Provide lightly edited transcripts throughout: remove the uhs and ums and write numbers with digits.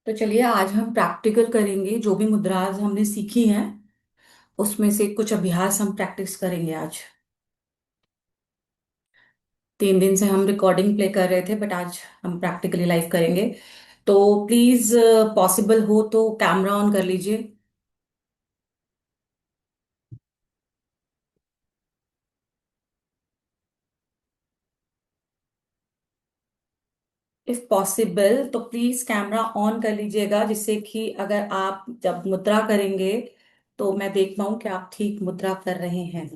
तो चलिए आज हम प्रैक्टिकल करेंगे जो भी मुद्राज हमने सीखी हैं उसमें से कुछ अभ्यास हम प्रैक्टिस करेंगे आज। 3 दिन से हम रिकॉर्डिंग प्ले कर रहे थे बट आज हम प्रैक्टिकली लाइव करेंगे। तो प्लीज पॉसिबल हो तो कैमरा ऑन कर लीजिए। इफ पॉसिबल तो प्लीज कैमरा ऑन कर लीजिएगा जिससे कि अगर आप जब मुद्रा करेंगे तो मैं देख पाऊं कि आप ठीक मुद्रा कर रहे हैं।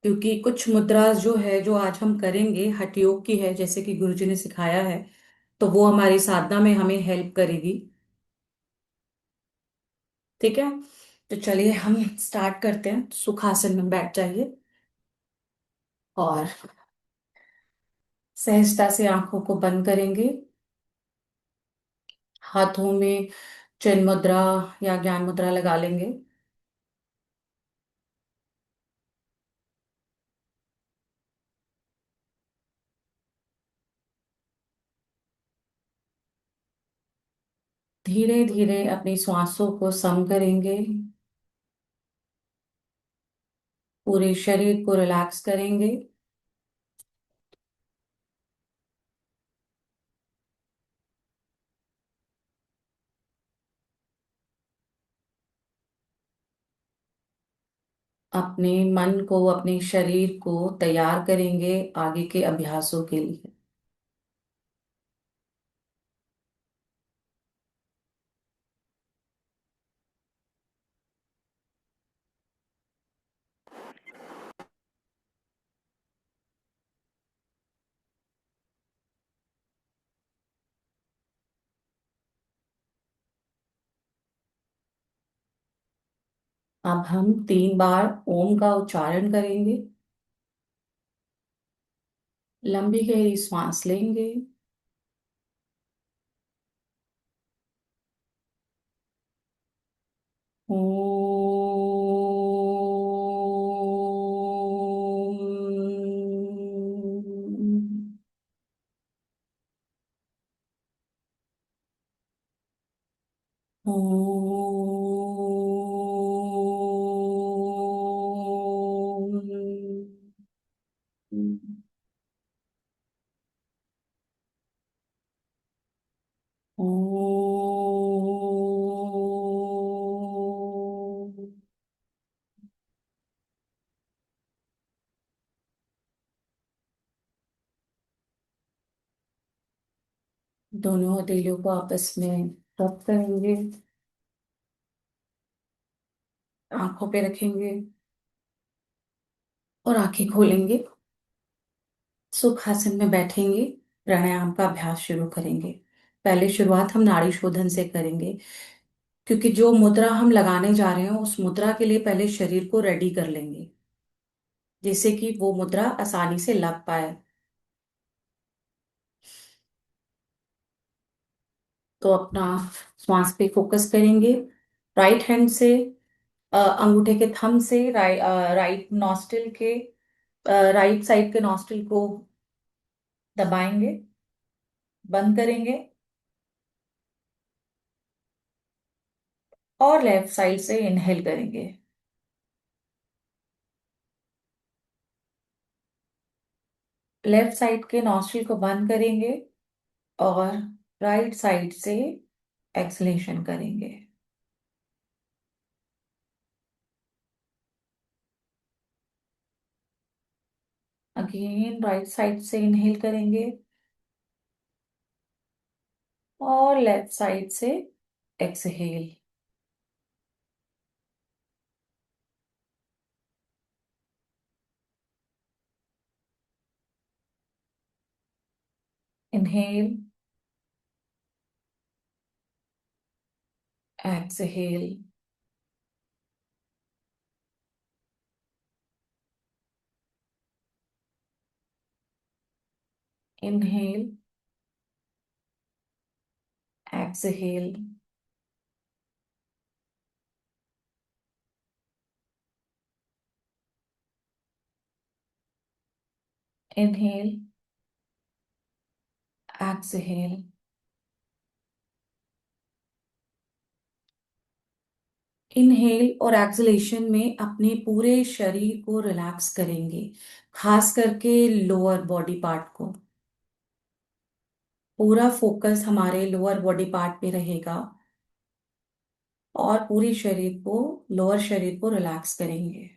क्योंकि कुछ मुद्रा जो है जो आज हम करेंगे हठ योग की है जैसे कि गुरुजी ने सिखाया है। तो वो हमारी साधना में हमें हेल्प करेगी। ठीक है। तो चलिए हम स्टार्ट करते हैं। सुखासन में बैठ जाइए और सहजता से आंखों को बंद करेंगे। हाथों में चिन्ह मुद्रा या ज्ञान मुद्रा लगा लेंगे। धीरे धीरे अपनी श्वासों को सम करेंगे। पूरे शरीर को रिलैक्स करेंगे। अपने मन को अपने शरीर को तैयार करेंगे आगे के अभ्यासों के लिए। अब हम 3 बार ओम का उच्चारण करेंगे। लंबी गहरी सांस लेंगे। ओम। ओम। ओम। दोनों हथेलियों को आपस में रब करेंगे। आंखों पे रखेंगे और आंखें खोलेंगे। सुखासन में बैठेंगे। प्राणायाम का अभ्यास शुरू करेंगे। पहले शुरुआत हम नाड़ी शोधन से करेंगे। क्योंकि जो मुद्रा हम लगाने जा रहे हैं उस मुद्रा के लिए पहले शरीर को रेडी कर लेंगे जिससे कि वो मुद्रा आसानी से लग पाए। तो अपना श्वास पे फोकस करेंगे। राइट हैंड से अंगूठे के थंब से राइट नॉस्ट्रिल के राइट साइड के नॉस्ट्रिल को दबाएंगे। बंद करेंगे और लेफ्ट साइड से इनहेल करेंगे। लेफ्ट साइड के नॉस्ट्रिल को बंद करेंगे और राइट साइड से एक्सलेशन करेंगे। अगेन राइट साइड से इनहेल करेंगे और लेफ्ट साइड से exhale. Inhale, exhale, inhale, exhale, inhale, exhale, inhale और एक्सलेशन में अपने पूरे शरीर को रिलैक्स करेंगे, खास करके लोअर बॉडी पार्ट को। पूरा फोकस हमारे लोअर बॉडी पार्ट पे रहेगा और पूरी शरीर को, लोअर शरीर को रिलैक्स करेंगे।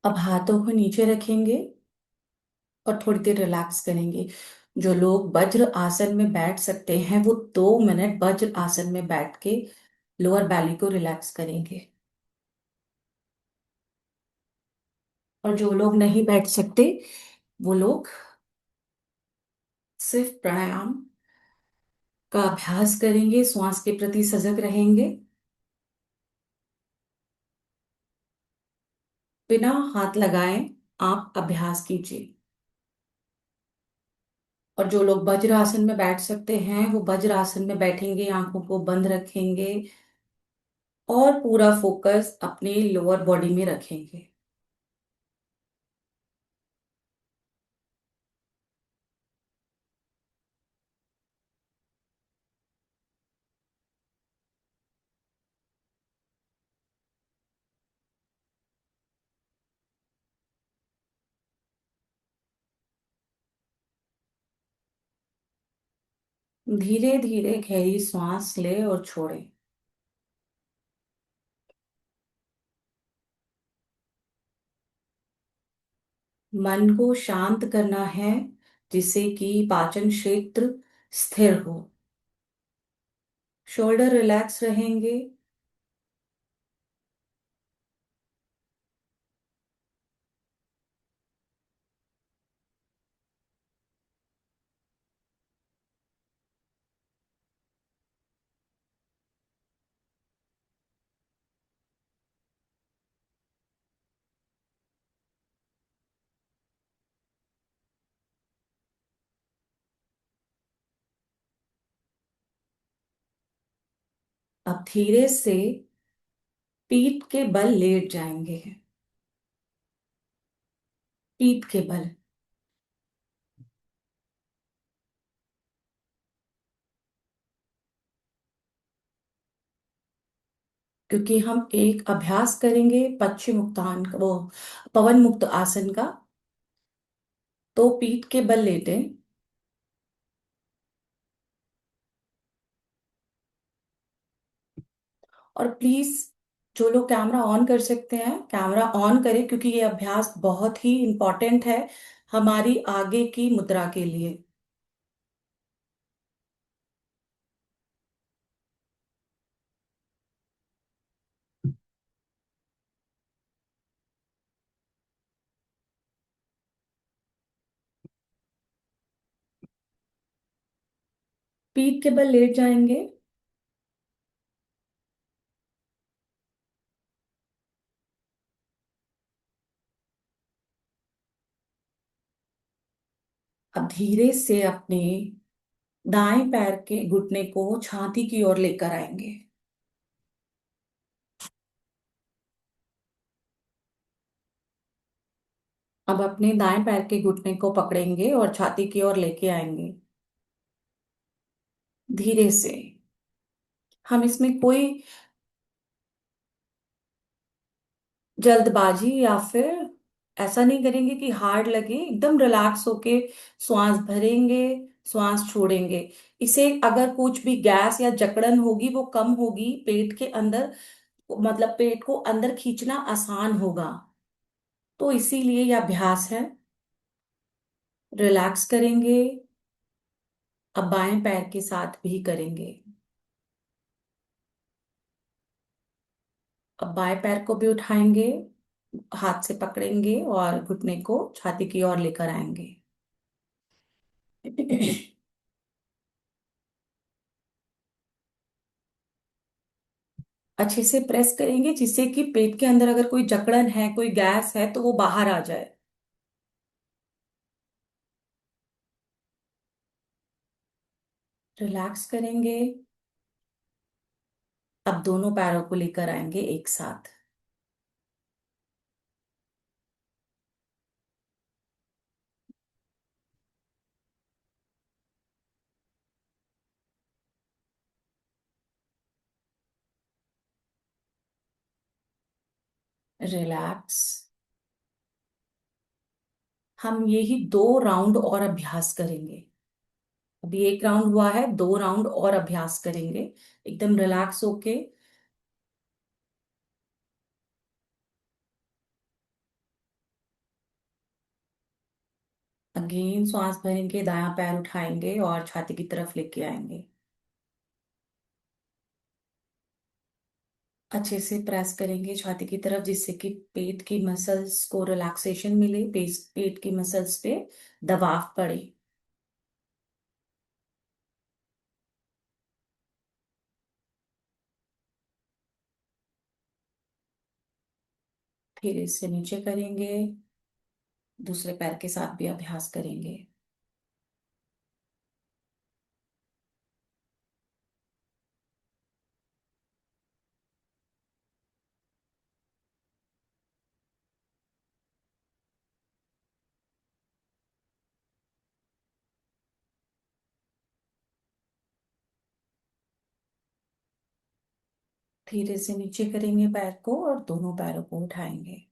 अब हाथों को नीचे रखेंगे और थोड़ी देर रिलैक्स करेंगे। जो लोग वज्र आसन में बैठ सकते हैं वो 2 मिनट वज्र आसन में बैठ के लोअर बैली को रिलैक्स करेंगे। और जो लोग नहीं बैठ सकते वो लोग सिर्फ प्राणायाम का अभ्यास करेंगे, श्वास के प्रति सजग रहेंगे। बिना हाथ लगाए आप अभ्यास कीजिए। और जो लोग वज्र आसन में बैठ सकते हैं वो वज्र आसन में बैठेंगे, आंखों को बंद रखेंगे और पूरा फोकस अपने लोअर बॉडी में रखेंगे। धीरे धीरे गहरी सांस ले और छोड़े। मन को शांत करना है जिससे कि पाचन क्षेत्र स्थिर हो। शोल्डर रिलैक्स रहेंगे। अब धीरे से पीठ के बल लेट जाएंगे। पीठ के बल, क्योंकि हम एक अभ्यास करेंगे पश्चिम मुक्तान वो पवन मुक्त आसन का। तो पीठ के बल लेटे और प्लीज जो लोग कैमरा ऑन कर सकते हैं कैमरा ऑन करें, क्योंकि ये अभ्यास बहुत ही इंपॉर्टेंट है हमारी आगे की मुद्रा के लिए। पीठ के बल लेट जाएंगे। अब धीरे से अपने दाएं पैर के घुटने को छाती की ओर लेकर आएंगे। अब अपने दाएं पैर के घुटने को पकड़ेंगे और छाती की ओर लेके आएंगे धीरे से। हम इसमें कोई जल्दबाजी या फिर ऐसा नहीं करेंगे कि हार्ड लगे, एकदम रिलैक्स होके श्वास भरेंगे श्वास छोड़ेंगे। इसे अगर कुछ भी गैस या जकड़न होगी वो कम होगी पेट के अंदर, मतलब पेट को अंदर खींचना आसान होगा। तो इसीलिए यह अभ्यास है। रिलैक्स करेंगे। अब बाएं पैर के साथ भी करेंगे। अब बाएं पैर को भी उठाएंगे, हाथ से पकड़ेंगे और घुटने को छाती की ओर लेकर आएंगे। अच्छे से प्रेस करेंगे जिससे कि पेट के अंदर अगर कोई जकड़न है, कोई गैस है, तो वो बाहर आ जाए। रिलैक्स करेंगे। अब दोनों पैरों को लेकर आएंगे एक साथ। रिलैक्स। हम यही 2 राउंड और अभ्यास करेंगे। अभी एक राउंड हुआ है, 2 राउंड और अभ्यास करेंगे एकदम रिलैक्स होके। अगेन सांस भरेंगे, दायां पैर उठाएंगे और छाती की तरफ लेके आएंगे। अच्छे से प्रेस करेंगे छाती की तरफ जिससे कि पेट की मसल्स को रिलैक्सेशन मिले, पेट की मसल्स पे दबाव पड़े। फिर इससे नीचे करेंगे। दूसरे पैर के साथ भी अभ्यास करेंगे। धीरे से नीचे करेंगे पैर को और दोनों पैरों को उठाएंगे।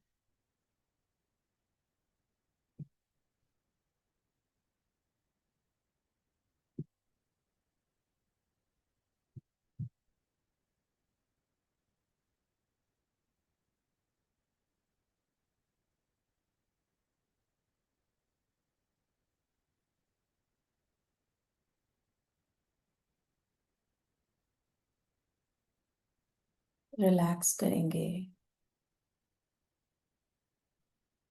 रिलैक्स करेंगे।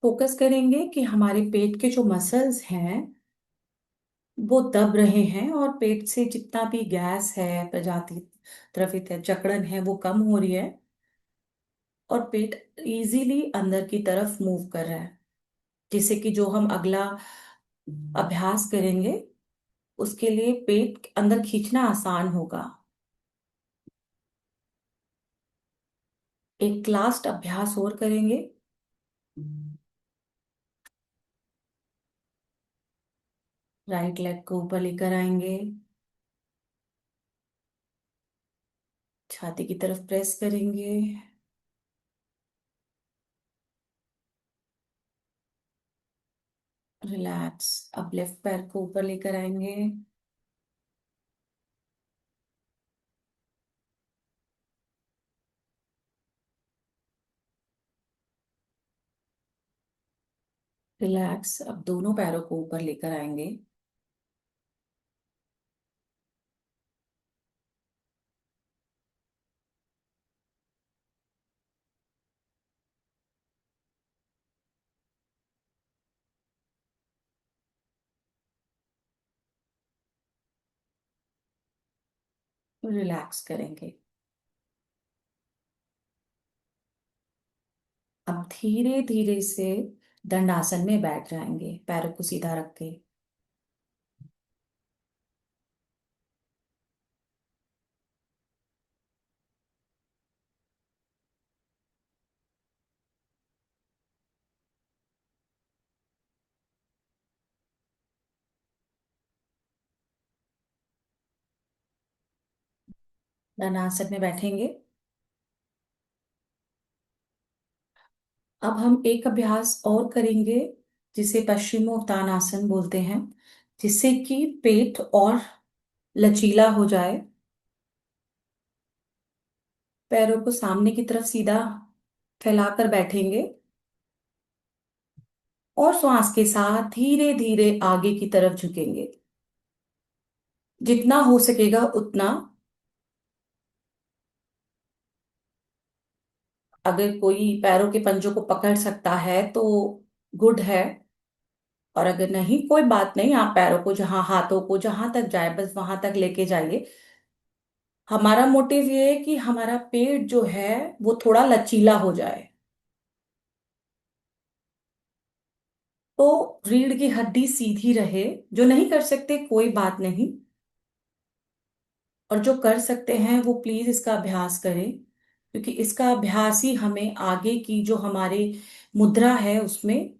फोकस करेंगे कि हमारे पेट के जो मसल्स हैं वो दब रहे हैं और पेट से जितना भी गैस है, प्रजाति द्रवित है, जकड़न है, वो कम हो रही है और पेट इजीली अंदर की तरफ मूव कर रहा है। जिससे कि जो हम अगला अभ्यास करेंगे उसके लिए पेट अंदर खींचना आसान होगा। एक लास्ट अभ्यास और करेंगे। राइट लेग को ऊपर लेकर आएंगे, छाती की तरफ प्रेस करेंगे। रिलैक्स। अब लेफ्ट पैर को ऊपर लेकर आएंगे। रिलैक्स। अब दोनों पैरों को ऊपर लेकर आएंगे। रिलैक्स करेंगे। अब धीरे धीरे से दंडासन में बैठ जाएंगे पैरों को सीधा रख के। दंडासन में बैठेंगे। अब हम एक अभ्यास और करेंगे जिसे पश्चिमोत्तानासन बोलते हैं, जिससे कि पेट और लचीला हो जाए। पैरों को सामने की तरफ सीधा फैलाकर बैठेंगे और श्वास के साथ धीरे धीरे आगे की तरफ झुकेंगे, जितना हो सकेगा उतना। अगर कोई पैरों के पंजों को पकड़ सकता है तो गुड है, और अगर नहीं, कोई बात नहीं, आप पैरों को जहां, हाथों को जहां तक जाए बस वहां तक लेके जाइए। हमारा मोटिव ये है कि हमारा पेट जो है वो थोड़ा लचीला हो जाए। तो रीढ़ की हड्डी सीधी रहे। जो नहीं कर सकते कोई बात नहीं, और जो कर सकते हैं वो प्लीज इसका अभ्यास करें, क्योंकि इसका अभ्यास ही हमें आगे की जो हमारी मुद्रा है उसमें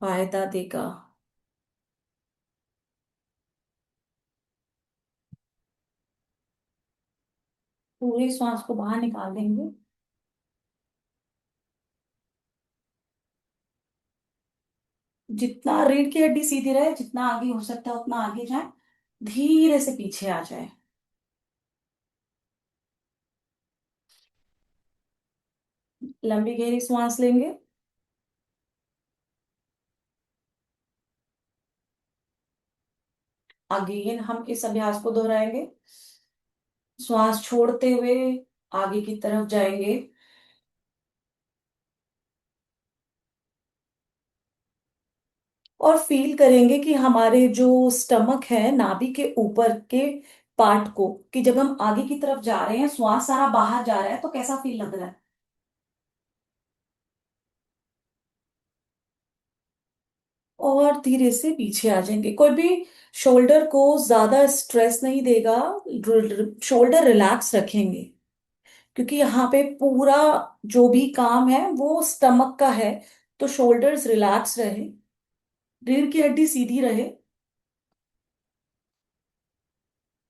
फायदा देगा। पूरी श्वास को बाहर निकाल देंगे। जितना रीढ़ की हड्डी सीधी रहे, जितना आगे हो सकता है उतना आगे जाए, धीरे से पीछे आ जाए। लंबी गहरी सांस लेंगे। अगेन हम इस अभ्यास को दोहराएंगे। श्वास छोड़ते हुए आगे की तरफ जाएंगे, और फील करेंगे कि हमारे जो स्टमक है, नाभि के ऊपर के पार्ट को, कि जब हम आगे की तरफ जा रहे हैं श्वास सारा बाहर जा रहा है तो कैसा फील लग रहा है। और धीरे से पीछे आ जाएंगे। कोई भी शोल्डर को ज्यादा स्ट्रेस नहीं देगा, शोल्डर रिलैक्स रखेंगे, क्योंकि यहाँ पे पूरा जो भी काम है वो स्टमक का है। तो शोल्डर्स रिलैक्स रहे, रीढ़ की हड्डी सीधी रहे।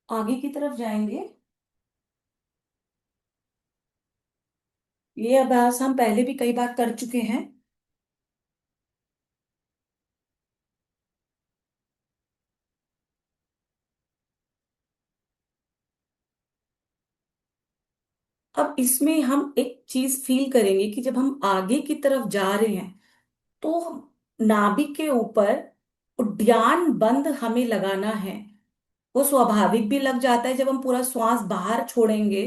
आगे की तरफ जाएंगे। ये अभ्यास हम पहले भी कई बार कर चुके हैं। अब इसमें हम एक चीज फील करेंगे कि जब हम आगे की तरफ जा रहे हैं तो नाभि के ऊपर उद्यान बंद हमें लगाना है। वो स्वाभाविक भी लग जाता है जब हम पूरा श्वास बाहर छोड़ेंगे।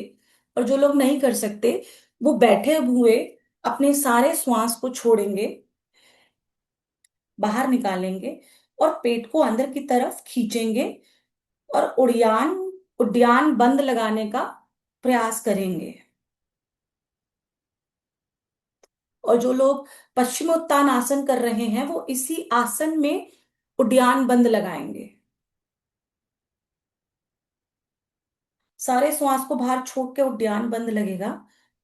और जो लोग नहीं कर सकते वो बैठे हुए अपने सारे श्वास को छोड़ेंगे, बाहर निकालेंगे, और पेट को अंदर की तरफ खींचेंगे, और उड़ियान उद्यान बंद लगाने का प्रयास करेंगे। और जो लोग पश्चिमोत्तान आसन कर रहे हैं वो इसी आसन में उद्यान बंद लगाएंगे। सारे श्वास को बाहर छोड़ के उद्यान बंद लगेगा,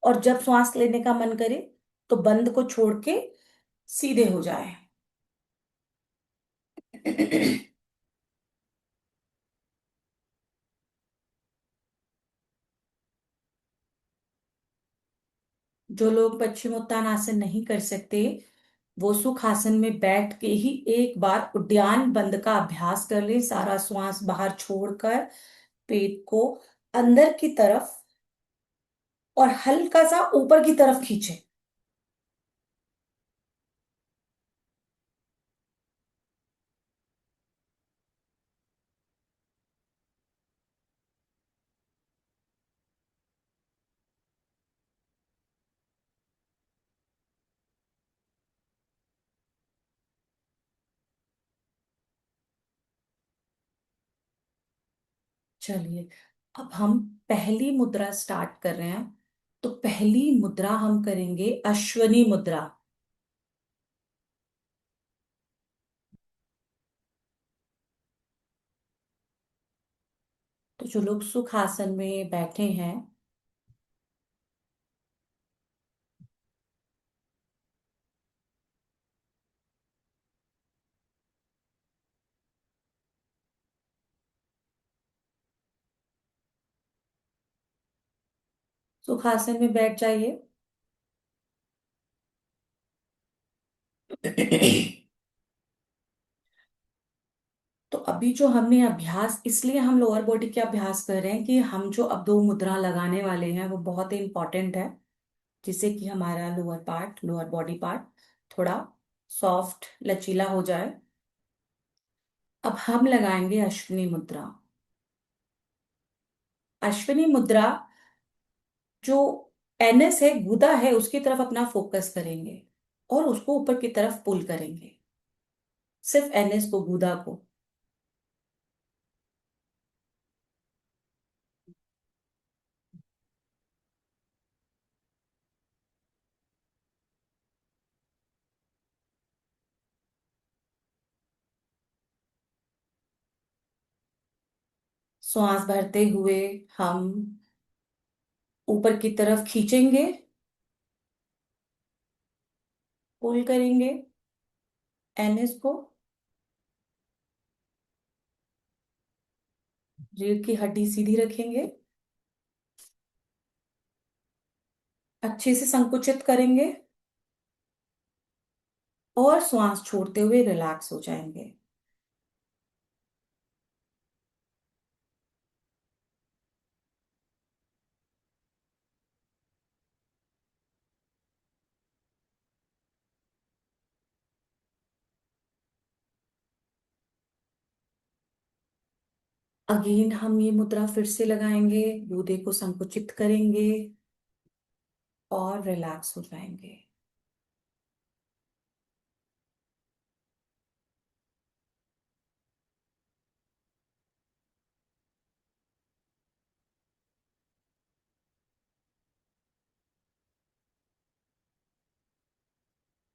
और जब श्वास लेने का मन करे तो बंद को छोड़ के सीधे हो जाए। जो लोग पश्चिमोत्तान आसन नहीं कर सकते वो सुख आसन में बैठ के ही एक बार उद्यान बंद का अभ्यास कर ले, सारा श्वास बाहर छोड़कर पेट को अंदर की तरफ और हल्का सा ऊपर की तरफ खींचे। चलिए, अब हम पहली मुद्रा स्टार्ट कर रहे हैं। तो पहली मुद्रा हम करेंगे अश्वनी मुद्रा। तो जो लोग सुख आसन में बैठे हैं, सुख आसन में बैठ जाइए। तो अभी जो हमने अभ्यास, इसलिए हम लोअर बॉडी के अभ्यास कर रहे हैं कि हम जो अब दो मुद्रा लगाने वाले हैं वो बहुत ही इंपॉर्टेंट है, जिससे कि हमारा lower part, lower body part थोड़ा सॉफ्ट लचीला हो जाए। अब हम लगाएंगे अश्विनी मुद्रा। अश्विनी मुद्रा जो एनएस है, गुदा है, उसकी तरफ अपना फोकस करेंगे और उसको ऊपर की तरफ पुल करेंगे, सिर्फ एनएस को, गुदा को। श्वास भरते हुए हम ऊपर की तरफ खींचेंगे, पुल करेंगे एनएस को, रीढ़ की हड्डी सीधी रखेंगे, अच्छे से संकुचित करेंगे और श्वास छोड़ते हुए रिलैक्स हो जाएंगे। अगेन हम ये मुद्रा फिर से लगाएंगे, गूदे को संकुचित करेंगे और रिलैक्स हो जाएंगे।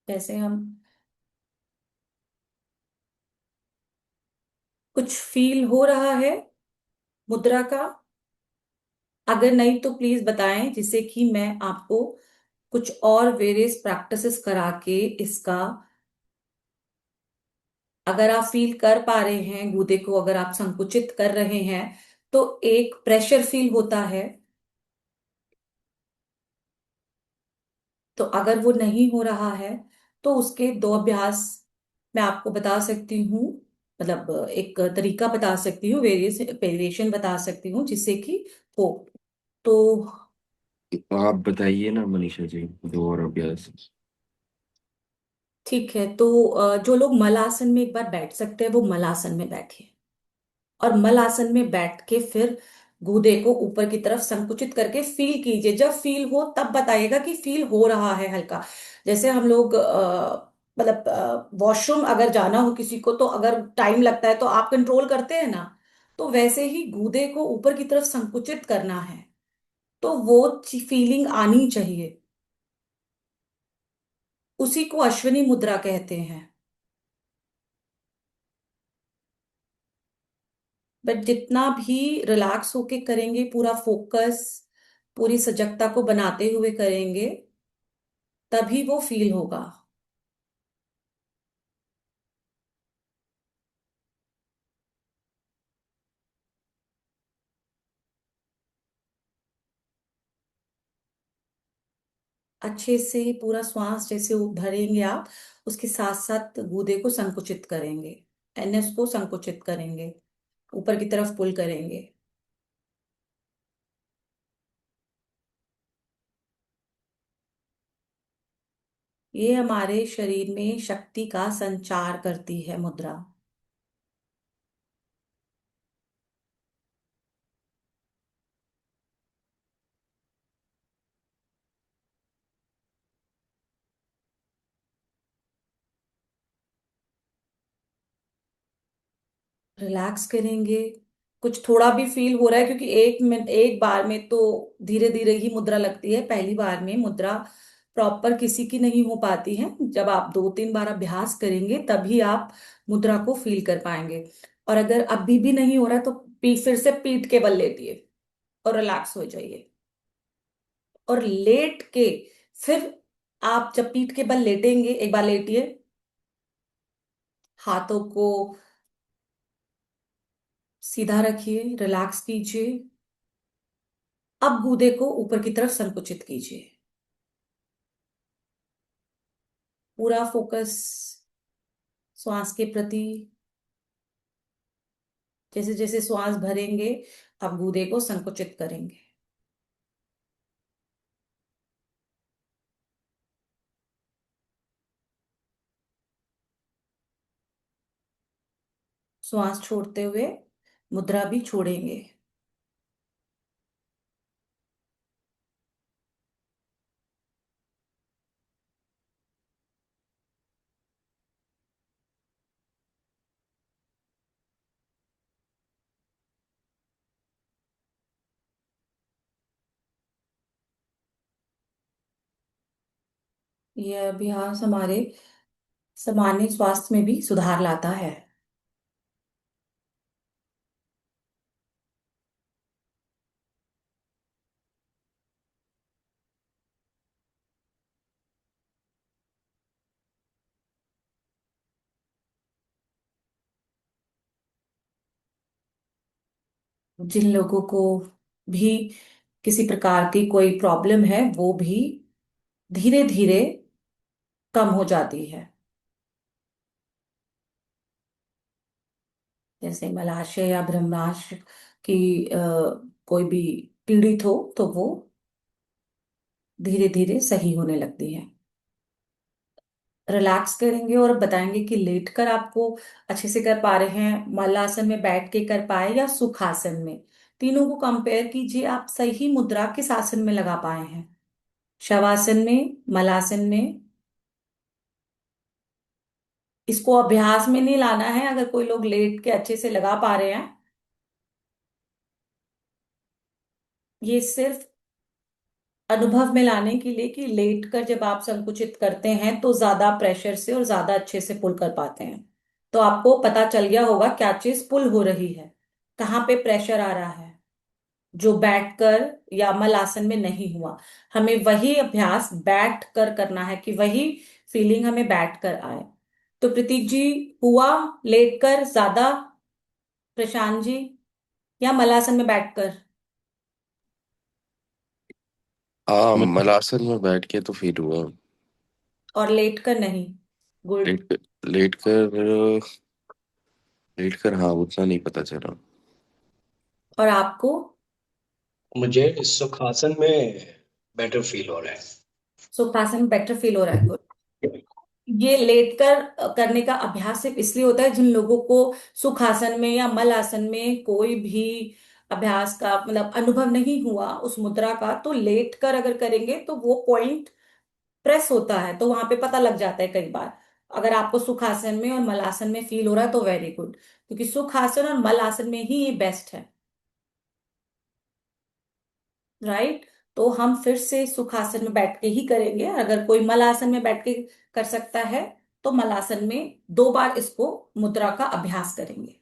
जैसे हम कुछ फील हो रहा है मुद्रा का, अगर नहीं तो प्लीज बताएं, जिससे कि मैं आपको कुछ और वेरियस प्रैक्टिसेस करा के इसका, अगर आप फील कर पा रहे हैं गूदे को, अगर आप संकुचित कर रहे हैं तो एक प्रेशर फील होता है। तो अगर वो नहीं हो रहा है तो उसके दो अभ्यास मैं आपको बता सकती हूँ, मतलब एक तरीका बता सकती हूँ, वेरिएशन बता सकती हूँ जिससे कि हो। तो आप बताइए ना मनीषा जी, दो और अभ्यास। ठीक है, तो जो लोग मलासन में एक बार बैठ सकते हैं वो मलासन में बैठिए, और मल आसन में बैठ के फिर गूदे को ऊपर की तरफ संकुचित करके फील कीजिए। जब फील हो तब बताइएगा कि फील हो रहा है हल्का। जैसे हम लोग मतलब वॉशरूम अगर जाना हो किसी को, तो अगर टाइम लगता है तो आप कंट्रोल करते हैं ना, तो वैसे ही गूदे को ऊपर की तरफ संकुचित करना है, तो वो फीलिंग आनी चाहिए। उसी को अश्विनी मुद्रा कहते हैं। बट जितना भी रिलैक्स होके करेंगे, पूरा फोकस, पूरी सजगता को बनाते हुए करेंगे, तभी वो फील होगा। अच्छे से पूरा श्वास जैसे भरेंगे आप, उसके साथ साथ गूदे को संकुचित करेंगे, एनएस को संकुचित करेंगे, ऊपर की तरफ पुल करेंगे। ये हमारे शरीर में शक्ति का संचार करती है मुद्रा। रिलैक्स करेंगे। कुछ थोड़ा भी फील हो रहा है, क्योंकि एक मिनट एक बार में तो धीरे धीरे ही मुद्रा लगती है, पहली बार में मुद्रा प्रॉपर किसी की नहीं हो पाती है। जब आप दो तीन बार अभ्यास करेंगे तभी आप मुद्रा को फील कर पाएंगे। और अगर अभी भी नहीं हो रहा है तो फिर से पीठ के बल लेटिए और रिलैक्स हो जाइए, और लेट के फिर आप जब पीठ के बल लेटेंगे, एक बार लेटिए, हाथों को सीधा रखिए, रिलैक्स कीजिए। अब गूदे को ऊपर की तरफ संकुचित कीजिए। पूरा फोकस श्वास के प्रति। जैसे जैसे श्वास भरेंगे, आप गूदे को संकुचित करेंगे। श्वास छोड़ते हुए मुद्रा भी छोड़ेंगे। यह अभ्यास हमारे सामान्य स्वास्थ्य में भी सुधार लाता है। जिन लोगों को भी किसी प्रकार की कोई प्रॉब्लम है, वो भी धीरे धीरे कम हो जाती है। जैसे मलाशय या ब्रह्माशय की कोई भी पीड़ित हो तो वो धीरे धीरे सही होने लगती है। रिलैक्स करेंगे और बताएंगे कि लेट कर आपको अच्छे से कर पा रहे हैं, मलासन में बैठ के कर पाए या सुखासन में। तीनों को कंपेयर कीजिए, आप सही मुद्रा किस आसन में लगा पाए हैं। शवासन में, मलासन में। इसको अभ्यास में नहीं लाना है। अगर कोई लोग लेट के अच्छे से लगा पा रहे हैं, ये सिर्फ अनुभव में लाने के लिए कि लेट कर जब आप संकुचित करते हैं तो ज्यादा प्रेशर से और ज्यादा अच्छे से पुल कर पाते हैं। तो आपको पता चल गया होगा क्या चीज पुल हो रही है, कहाँ पे प्रेशर आ रहा है, जो बैठकर या मल आसन में नहीं हुआ। हमें वही अभ्यास बैठ कर करना है कि वही फीलिंग हमें बैठ कर आए। तो प्रतीक जी, हुआ लेट कर ज्यादा, प्रशांत जी, या मलासन में बैठकर? हाँ, मलासन में बैठ के तो फील हुआ। और लेट कर नहीं? गुड। लेट लेट कर लेट कर हाँ, उतना नहीं पता चला। और आपको? मुझे सुखासन में बेटर फील हो रहा है। सुखासन बेटर फील हो रहा है? गुड। ये लेट कर करने का अभ्यास सिर्फ इसलिए होता है जिन लोगों को सुखासन में या मल आसन में कोई भी अभ्यास का मतलब अनुभव नहीं हुआ उस मुद्रा का, तो लेट कर अगर करेंगे तो वो पॉइंट प्रेस होता है, तो वहां पे पता लग जाता है कई बार। अगर आपको सुखासन में और मलासन में फील हो रहा है तो वेरी गुड, क्योंकि सुखासन और मल आसन में ही ये बेस्ट है। राइट। तो हम फिर से सुखासन में बैठ के ही करेंगे। अगर कोई मलासन में बैठ के कर सकता है तो मलासन में 2 बार इसको मुद्रा का अभ्यास करेंगे।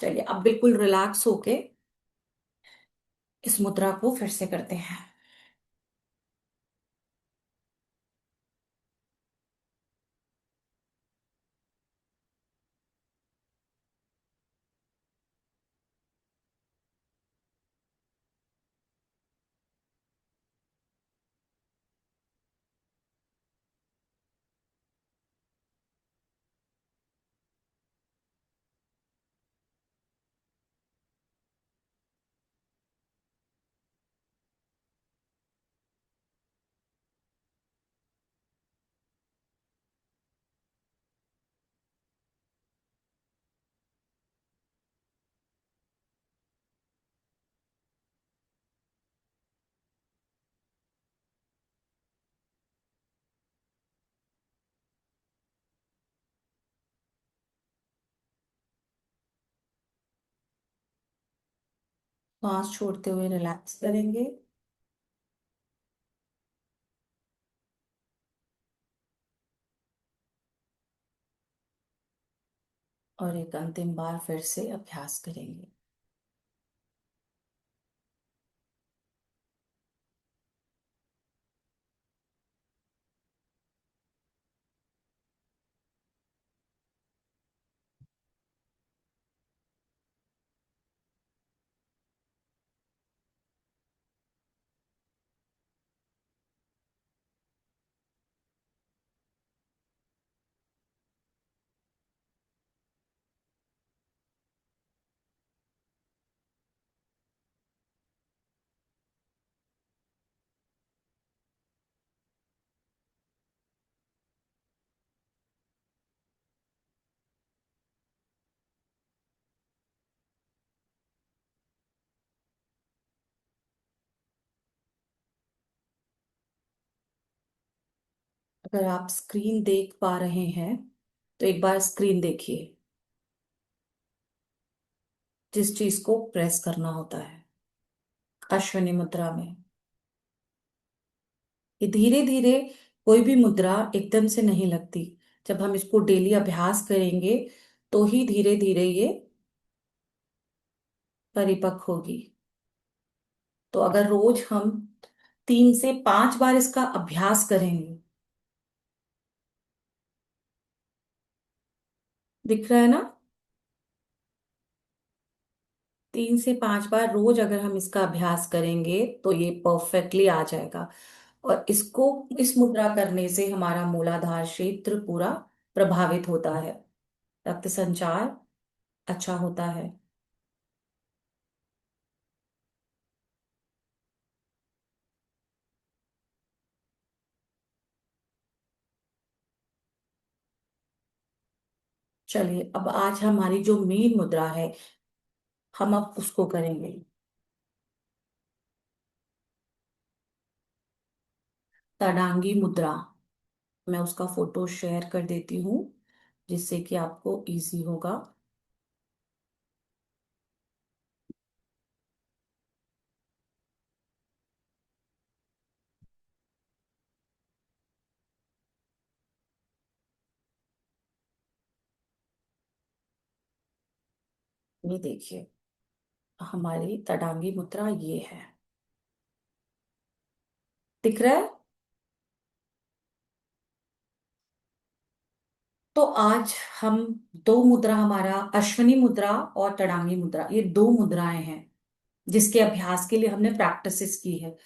चलिए, अब बिल्कुल रिलैक्स होके इस मुद्रा को फिर से करते हैं। सांस छोड़ते हुए रिलैक्स करेंगे। और एक अंतिम बार फिर से अभ्यास करेंगे। अगर आप स्क्रीन देख पा रहे हैं तो एक बार स्क्रीन देखिए, जिस चीज को प्रेस करना होता है अश्वनी मुद्रा में। ये धीरे धीरे, कोई भी मुद्रा एकदम से नहीं लगती। जब हम इसको डेली अभ्यास करेंगे तो ही धीरे धीरे ये परिपक्व होगी। तो अगर रोज हम 3 से 5 बार इसका अभ्यास करेंगे, दिख रहा है ना, 3 से 5 बार रोज अगर हम इसका अभ्यास करेंगे तो ये परफेक्टली आ जाएगा। और इसको, इस मुद्रा करने से हमारा मूलाधार क्षेत्र पूरा प्रभावित होता है, रक्त संचार अच्छा होता है। चलिए, अब आज हमारी जो मेन मुद्रा है हम अब उसको करेंगे। तड़ांगी मुद्रा, मैं उसका फोटो शेयर कर देती हूँ जिससे कि आपको इजी होगा। ये देखिए, हमारी तड़ांगी मुद्रा ये है, दिख रहा है। तो आज हम दो मुद्रा, हमारा अश्वनी मुद्रा और तड़ांगी मुद्रा, ये दो मुद्राएं हैं जिसके अभ्यास के लिए हमने प्रैक्टिसेस की है।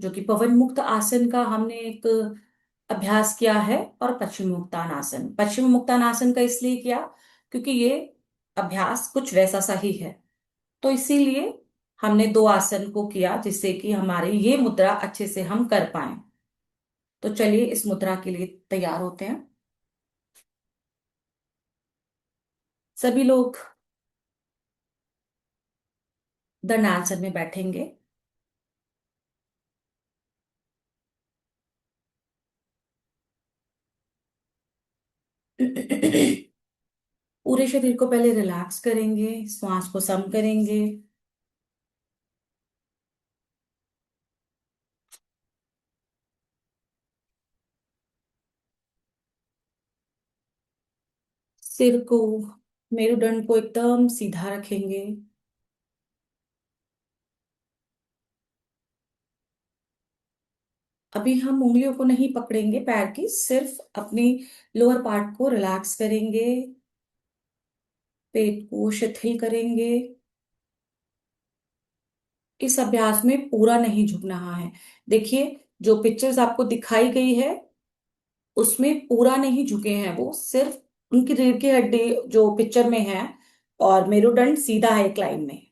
जो कि पवन मुक्त आसन का हमने एक अभ्यास किया है, और पश्चिम मुक्तानासन, पश्चिम मुक्तानासन का इसलिए किया क्योंकि ये अभ्यास कुछ वैसा सा ही है। तो इसीलिए हमने दो आसन को किया जिससे कि हमारे ये मुद्रा अच्छे से हम कर पाए। तो चलिए इस मुद्रा के लिए तैयार होते हैं। सभी लोग दंडासन में बैठेंगे। पूरे शरीर को पहले रिलैक्स करेंगे, श्वास को सम करेंगे। सिर को, मेरुदंड को एकदम सीधा रखेंगे। अभी हम उंगलियों को नहीं पकड़ेंगे पैर की, सिर्फ अपनी लोअर पार्ट को रिलैक्स करेंगे, पेट को शिथिल करेंगे। इस अभ्यास में पूरा नहीं झुकना है। देखिए, जो पिक्चर्स आपको दिखाई गई है उसमें पूरा नहीं झुके हैं वो, सिर्फ उनकी रीढ़ की हड्डी जो पिक्चर में है और मेरुदंड सीधा है एक लाइन में।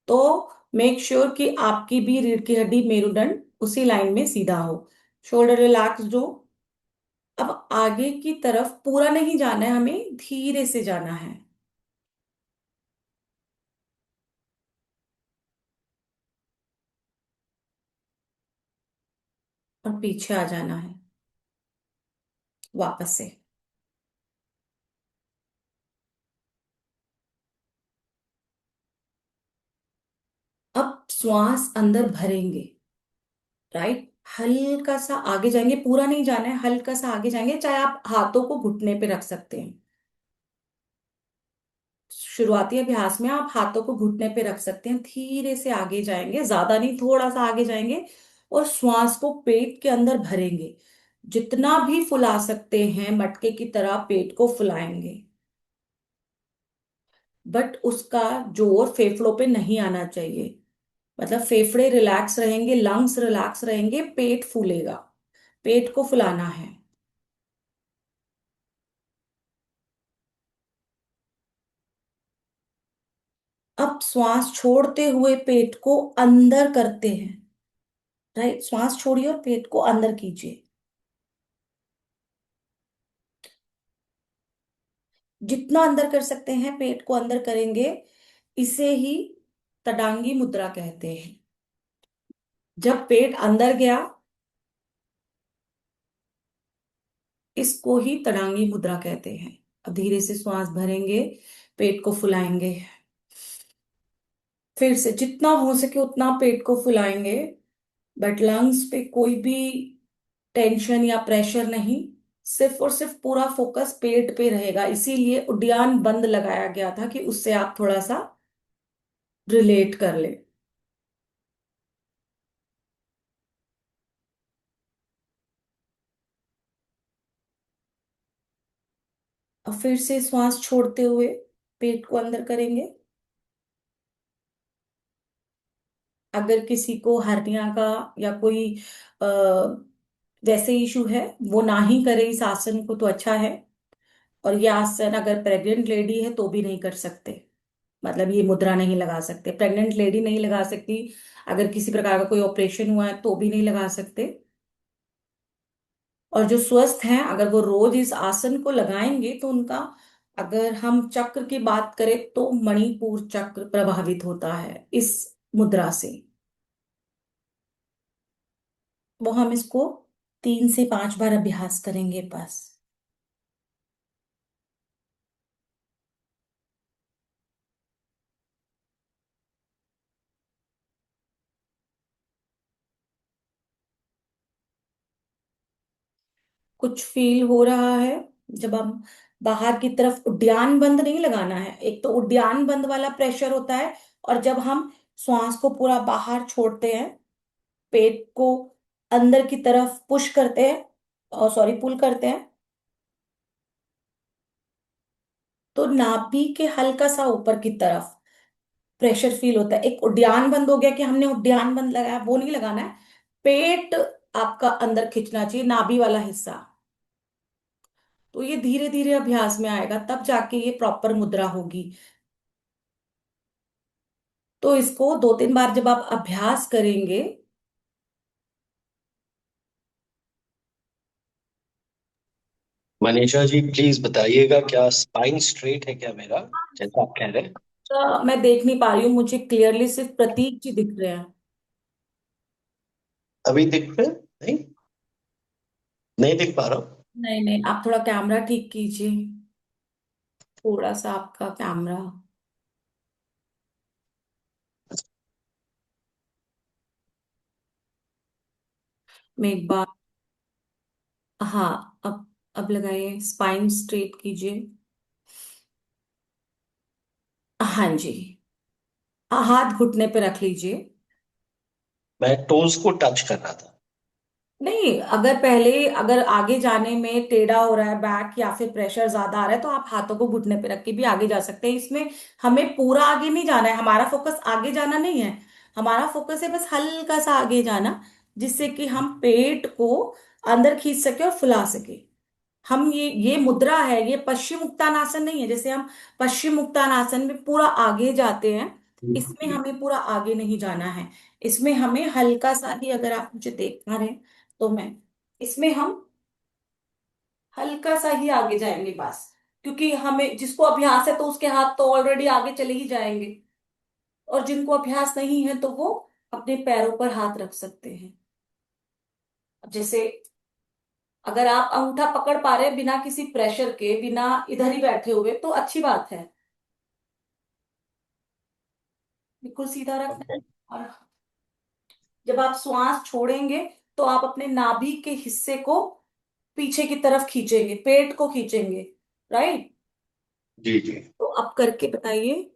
तो मेक श्योर कि आपकी भी रीढ़ की हड्डी, मेरुदंड उसी लाइन में सीधा हो। शोल्डर रिलैक्स हो। अब आगे की तरफ पूरा नहीं जाना है, हमें धीरे से जाना है और पीछे आ जाना है वापस से। अब श्वास अंदर भरेंगे, राइट। हल्का सा आगे जाएंगे, पूरा नहीं जाना है, हल्का सा आगे जाएंगे। चाहे आप हाथों को घुटने पे रख सकते हैं। शुरुआती अभ्यास में आप हाथों को घुटने पे रख सकते हैं। धीरे से आगे जाएंगे, ज्यादा नहीं, थोड़ा सा आगे जाएंगे और श्वास को पेट के अंदर भरेंगे। जितना भी फुला सकते हैं मटके की तरह पेट को फुलाएंगे, बट उसका जोर फेफड़ों पे नहीं आना चाहिए। मतलब फेफड़े रिलैक्स रहेंगे, लंग्स रिलैक्स रहेंगे, पेट फूलेगा। पेट को फुलाना है। अब श्वास छोड़ते हुए पेट को अंदर करते हैं, राइट। श्वास छोड़िए और पेट को अंदर कीजिए। जितना अंदर कर सकते हैं पेट को अंदर करेंगे। इसे ही तडांगी मुद्रा कहते हैं। जब पेट अंदर गया इसको ही तड़ांगी मुद्रा कहते हैं। अब धीरे से श्वास भरेंगे, पेट को फुलाएंगे, फिर से जितना हो सके उतना पेट को फुलाएंगे, बट लंग्स पे कोई भी टेंशन या प्रेशर नहीं, सिर्फ और सिर्फ पूरा फोकस पेट पे रहेगा। इसीलिए उद्यान बंद लगाया गया था कि उससे आप थोड़ा सा रिलेट कर ले। और फिर से श्वास छोड़ते हुए पेट को अंदर करेंगे। अगर किसी को हर्निया का या कोई आ, वैसे इशू है, वो ना ही करे इस आसन को तो अच्छा है। और ये आसन अगर प्रेग्नेंट लेडी है तो भी नहीं कर सकते, मतलब ये मुद्रा नहीं लगा सकते, प्रेग्नेंट लेडी नहीं लगा सकती। अगर किसी प्रकार का कोई ऑपरेशन हुआ है तो भी नहीं लगा सकते। और जो स्वस्थ हैं अगर वो रोज इस आसन को लगाएंगे तो उनका, अगर हम चक्र की बात करें तो मणिपुर चक्र प्रभावित होता है इस मुद्रा से। वो हम इसको 3 से 5 बार अभ्यास करेंगे बस। कुछ फील हो रहा है? जब हम बाहर की तरफ, उद्यान बंद नहीं लगाना है, एक तो उद्यान बंद वाला प्रेशर होता है, और जब हम श्वास को पूरा बाहर छोड़ते हैं, पेट को अंदर की तरफ पुश करते हैं, और सॉरी पुल करते हैं, तो नाभि के हल्का सा ऊपर की तरफ प्रेशर फील होता है। एक उद्यान बंद हो गया कि हमने उद्यान बंद लगाया, वो नहीं लगाना है। पेट आपका अंदर खींचना चाहिए, नाभि वाला हिस्सा। तो ये धीरे धीरे अभ्यास में आएगा, तब जाके ये प्रॉपर मुद्रा होगी। तो इसको 2-3 बार जब आप अभ्यास करेंगे। मनीषा जी प्लीज बताइएगा, क्या स्पाइन स्ट्रेट है क्या मेरा, जैसा आप कह रहे हैं? तो मैं देख नहीं पा रही हूँ, मुझे क्लियरली सिर्फ प्रतीक जी दिख रहे हैं। अभी दिख रहे हैं? नहीं, नहीं दिख पा रहा हूँ। नहीं नहीं, आप थोड़ा कैमरा ठीक कीजिए, थोड़ा सा आपका कैमरा। मैं एक बार, हाँ, अब लगाइए, स्पाइन स्ट्रेट कीजिए। हाँ जी, हाथ घुटने पे रख लीजिए। मैं टोज को टच कर रहा था। नहीं, अगर पहले, अगर आगे जाने में टेढ़ा हो रहा है बैक या फिर प्रेशर ज्यादा आ रहा है तो आप हाथों को घुटने पे रख के भी आगे जा सकते हैं। इसमें हमें पूरा आगे नहीं जाना है, हमारा फोकस आगे जाना नहीं है। हमारा फोकस है बस हल्का सा आगे जाना, जिससे कि हम पेट को अंदर खींच सके और फुला सके। हम ये मुद्रा है, ये पश्चिम उत्तानासन नहीं है। जैसे हम पश्चिम उत्तानासन में पूरा आगे जाते हैं, इसमें हमें पूरा आगे नहीं जाना है। इसमें हमें हल्का सा ही, अगर आप मुझे देख पा रहे हैं तो मैं, इसमें हम हल्का सा ही आगे जाएंगे बस। क्योंकि हमें, जिसको अभ्यास है तो उसके हाथ तो ऑलरेडी आगे चले ही जाएंगे, और जिनको अभ्यास नहीं है तो वो अपने पैरों पर हाथ रख सकते हैं। जैसे अगर आप अंगूठा पकड़ पा रहे हैं बिना किसी प्रेशर के, बिना इधर ही बैठे हुए, तो अच्छी बात है। बिल्कुल सीधा रखना ओके। है। और जब आप श्वास छोड़ेंगे तो आप अपने नाभि के हिस्से को पीछे की तरफ खींचेंगे, पेट को खींचेंगे। राइट? जी जी। तो अब करके बताइए,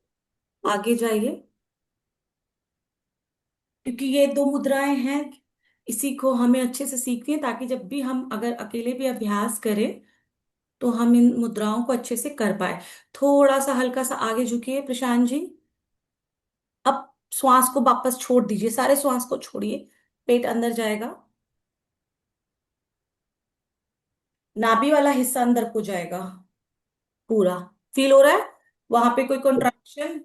आगे जाइए। क्योंकि ये 2 मुद्राएं हैं, इसी को हमें अच्छे से सीखनी है, ताकि जब भी हम अगर अकेले भी अभ्यास करें तो हम इन मुद्राओं को अच्छे से कर पाए। थोड़ा सा हल्का सा आगे झुकिए प्रशांत जी। अब श्वास को वापस छोड़ दीजिए, सारे श्वास को छोड़िए, पेट अंदर जाएगा, नाभि वाला हिस्सा अंदर को जाएगा पूरा। फील हो रहा है वहां पे कोई कॉन्ट्रैक्शन?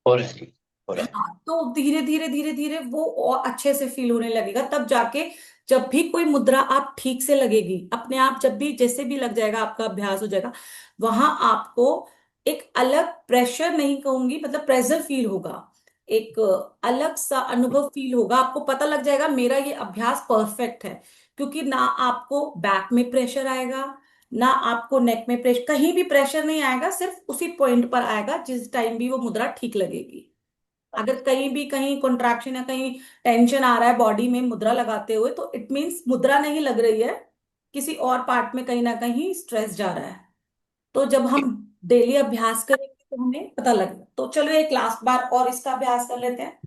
हो रहा है जी, हो रहा है। हाँ, तो धीरे धीरे धीरे धीरे वो और अच्छे से फील होने लगेगा, तब जाके जब भी कोई मुद्रा आप ठीक से लगेगी अपने आप, जब भी जैसे भी लग जाएगा, आपका अभ्यास हो जाएगा, वहां आपको एक अलग प्रेशर, नहीं कहूंगी, मतलब प्रेशर फील होगा। एक अलग सा अनुभव फील होगा, आपको पता लग जाएगा मेरा ये अभ्यास परफेक्ट है। क्योंकि ना आपको बैक में प्रेशर आएगा, ना आपको नेक में प्रेशर, कहीं भी प्रेशर नहीं आएगा, सिर्फ उसी पॉइंट पर आएगा जिस टाइम भी वो मुद्रा ठीक लगेगी। अगर कहीं भी कहीं कॉन्ट्रैक्शन या कहीं टेंशन आ रहा है बॉडी में मुद्रा लगाते हुए, तो इट मीन्स मुद्रा नहीं लग रही है, किसी और पार्ट में कहीं ना कहीं स्ट्रेस जा रहा है। तो जब हम डेली अभ्यास करेंगे तो हमें पता लगेगा। तो चलो एक लास्ट बार और इसका अभ्यास कर लेते हैं।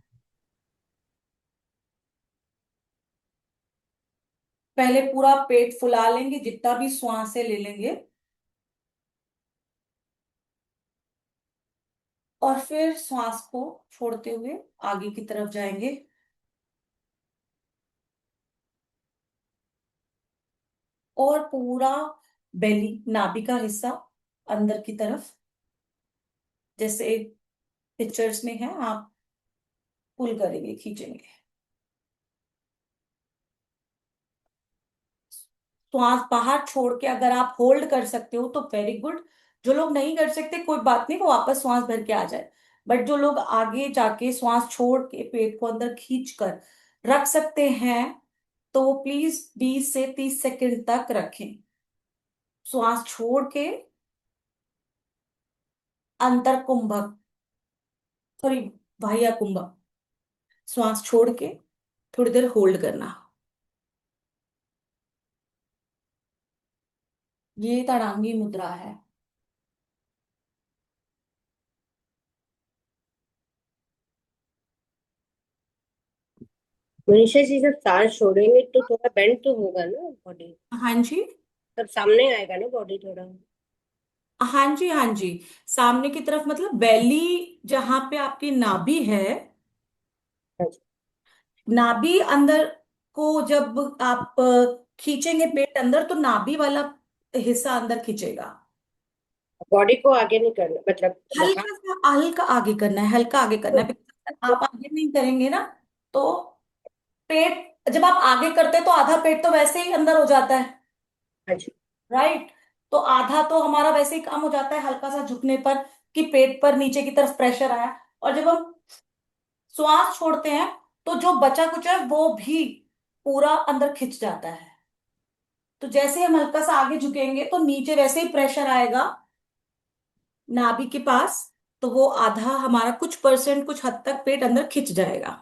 पहले पूरा पेट फुला लेंगे, जितना भी श्वास है ले लेंगे, और फिर श्वास को छोड़ते हुए आगे की तरफ जाएंगे। और पूरा बेली, नाभि का हिस्सा अंदर की तरफ, जैसे पिक्चर्स में है, आप पुल करेंगे, खींचेंगे। श्वास बाहर छोड़ के अगर आप होल्ड कर सकते हो तो वेरी गुड। जो लोग नहीं कर सकते कोई बात नहीं, वो वापस श्वास भर के आ जाए। बट जो लोग आगे जाके श्वास छोड़ के पेट को अंदर खींच कर रख सकते हैं, तो वो प्लीज 20 से 30 सेकंड तक रखें। श्वास छोड़ के अंतर कुंभक, सॉरी, बाह्य कुंभक, श्वास छोड़ के थोड़ी देर होल्ड करना। ये तड़ांगी मुद्रा है। मनीषा जी जब सांस छोड़ेंगे तो थोड़ा बेंड तो होगा ना बॉडी? हाँ जी। तब सामने आएगा ना बॉडी थोड़ा? हाँ जी, हाँ जी। सामने की तरफ मतलब बेली, जहां पे आपकी नाभि है, अच्छा। नाभि अंदर को जब आप खींचेंगे पेट अंदर, तो नाभि वाला हिस्सा अंदर खींचेगा। बॉडी को आगे नहीं करना मतलब बाहर? हल्का सा, हल्का आगे करना है, हल्का आगे करना है, because आप आगे नहीं करेंगे ना, तो पेट, जब आप आगे करते हैं तो आधा पेट तो वैसे ही अंदर हो जाता है, अच्छा। राइट। तो आधा तो हमारा वैसे ही काम हो जाता है हल्का सा झुकने पर, कि पेट पर नीचे की तरफ प्रेशर आया। और जब हम श्वास छोड़ते हैं, तो जो बचा कुछ है वो भी पूरा अंदर खिंच जाता है। तो जैसे ही हम हल्का सा आगे झुकेंगे तो नीचे वैसे ही प्रेशर आएगा नाभि के पास, तो वो आधा हमारा कुछ परसेंट, कुछ हद तक पेट अंदर खिंच जाएगा।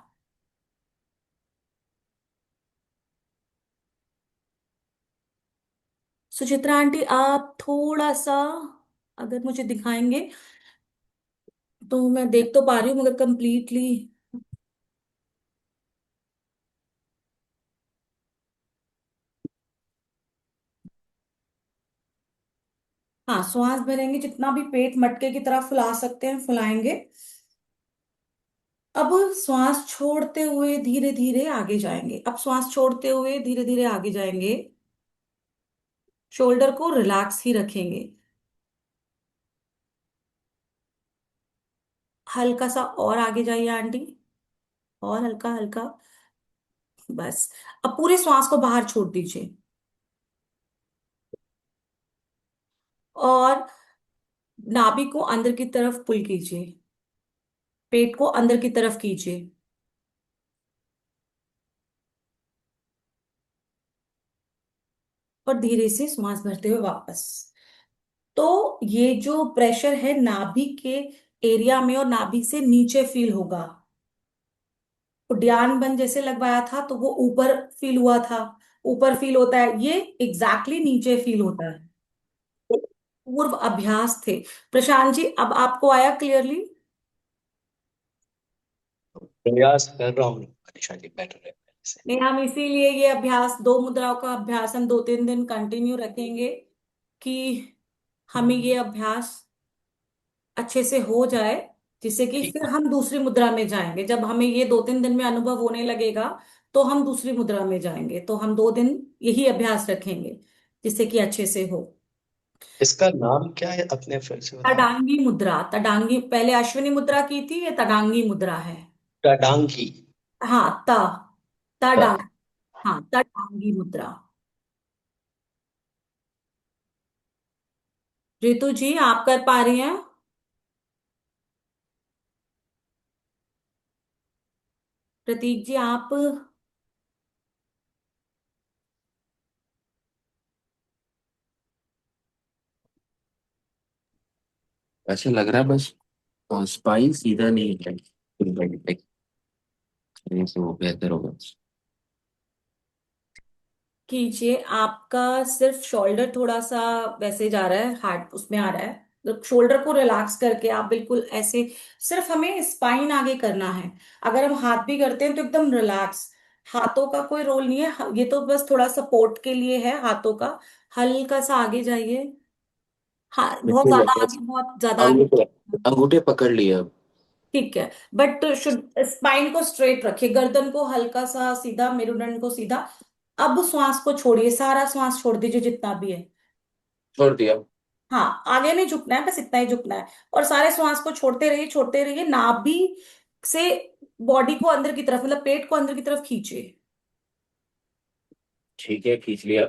सुचित्रा आंटी, आप थोड़ा सा अगर मुझे दिखाएंगे तो मैं देख तो पा रही हूँ, मगर कंप्लीटली। हाँ, श्वास भरेंगे, जितना भी पेट मटके की तरह फुला सकते हैं फुलाएंगे। अब श्वास छोड़ते हुए धीरे धीरे आगे जाएंगे। अब श्वास छोड़ते हुए धीरे धीरे आगे जाएंगे, शोल्डर को रिलैक्स ही रखेंगे। हल्का सा और आगे जाइए आंटी, और हल्का हल्का, बस। अब पूरे श्वास को बाहर छोड़ दीजिए, और नाभि को अंदर की तरफ पुल कीजिए, पेट को अंदर की तरफ कीजिए, और धीरे से श्वास भरते हुए वापस। तो ये जो प्रेशर है नाभि के एरिया में और नाभि से नीचे फील होगा। उड्डयन बंद जैसे लगवाया था तो वो ऊपर फील हुआ था, ऊपर फील होता है, ये एग्जैक्टली exactly नीचे फील होता है। पूर्व अभ्यास थे। प्रशांत जी, अब आपको आया क्लियरली? प्रयास कर रहा हूँ मनीषा जी, बेटर है पहले से। नहीं, हम इसीलिए ये अभ्यास, दो मुद्राओं का अभ्यास हम 2-3 दिन कंटिन्यू रखेंगे, कि हमें ये अभ्यास अच्छे से हो जाए, जिससे कि ठीक फिर हम दूसरी मुद्रा में जाएंगे। जब हमें ये 2-3 दिन में अनुभव होने लगेगा, तो हम दूसरी मुद्रा में जाएंगे। तो हम 2 दिन यही अभ्यास रखेंगे, जिससे कि अच्छे से हो। इसका नाम क्या है, अपने फिर से बताओ। तडांगी मुद्रा, तडांगी, पहले अश्विनी मुद्रा की थी, ये तडांगी मुद्रा है। टाडांगी। हाँ, ता- तडांग, हाँ, तडांगी मुद्रा। रितु जी, आप कर पा रही हैं? प्रतीक जी, आप? ऐसा लग रहा है बस स्पाइन सीधा नहीं है, नहीं तो बेहतर होगा। कीजिए। आपका सिर्फ शोल्डर थोड़ा सा वैसे जा रहा है, हार्ड उसमें आ रहा है। तो शोल्डर को रिलैक्स करके आप बिल्कुल ऐसे, सिर्फ हमें स्पाइन आगे करना है। अगर हम हाथ भी करते हैं तो एकदम रिलैक्स। हाथों का कोई रोल नहीं है, ये तो बस थोड़ा सपोर्ट के लिए है हाथों का। हल्का सा आगे जाइए। हाँ, बहुत बिल्कुल ज्यादा बस आगे, बहुत ज्यादा आगे। अंगूठे अंगूठे पकड़ लिया अब। ठीक है, बट शुड स्पाइन को स्ट्रेट रखिए, गर्दन को हल्का सा सीधा, मेरुदंड को सीधा। अब श्वास को छोड़िए, सारा श्वास छोड़ दीजिए जितना भी है। छोड़ दिया। हाँ, आगे नहीं झुकना है, बस इतना ही झुकना है। और सारे श्वास को छोड़ते रहिए, छोड़ते रहिए। नाभि से बॉडी को अंदर की तरफ, मतलब पेट को अंदर की तरफ खींचिए। ठीक है, खींच लिया।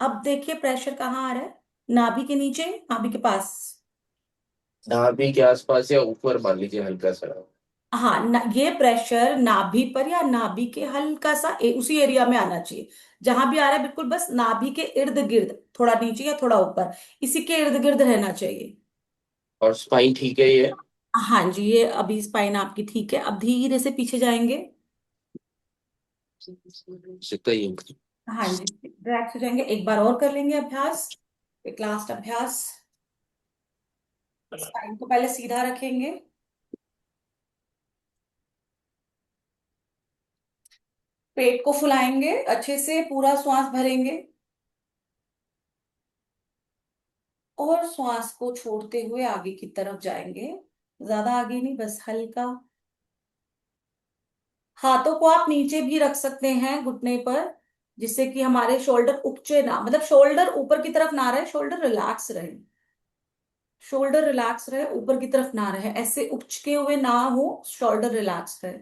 अब देखिए प्रेशर कहाँ आ रहा है। नाभि के नीचे, नाभि के पास। नाभि के आसपास या ऊपर मान लीजिए हल्का सा। हाँ ये प्रेशर नाभि पर या नाभि के हल्का सा उसी एरिया में आना चाहिए। जहां भी आ रहा है बिल्कुल बस नाभि के इर्द गिर्द, थोड़ा नीचे या थोड़ा ऊपर, इसी के इर्द गिर्द रहना चाहिए। और स्पाइन ठीक है ये? हाँ जी, ये अभी स्पाइन आपकी ठीक है। अब धीरे से पीछे जाएंगे। सीखता ही हूँ। हाँ जी, रिलैक्स हो जाएंगे। एक बार और कर लेंगे अभ्यास, एक लास्ट अभ्यास। स्पाइन को पहले सीधा रखेंगे। पेट को फुलाएंगे अच्छे से, पूरा श्वास भरेंगे। और श्वास को छोड़ते हुए आगे की तरफ जाएंगे। ज्यादा आगे नहीं, बस हल्का। हाथों को आप नीचे भी रख सकते हैं घुटने पर, जिससे कि हमारे शोल्डर उपचे ना, मतलब शोल्डर ऊपर की तरफ ना रहे, शोल्डर रिलैक्स रहे। शोल्डर रिलैक्स रहे, ऊपर की तरफ ना रहे, ऐसे उपचके हुए ना हो, शोल्डर रिलैक्स रहे।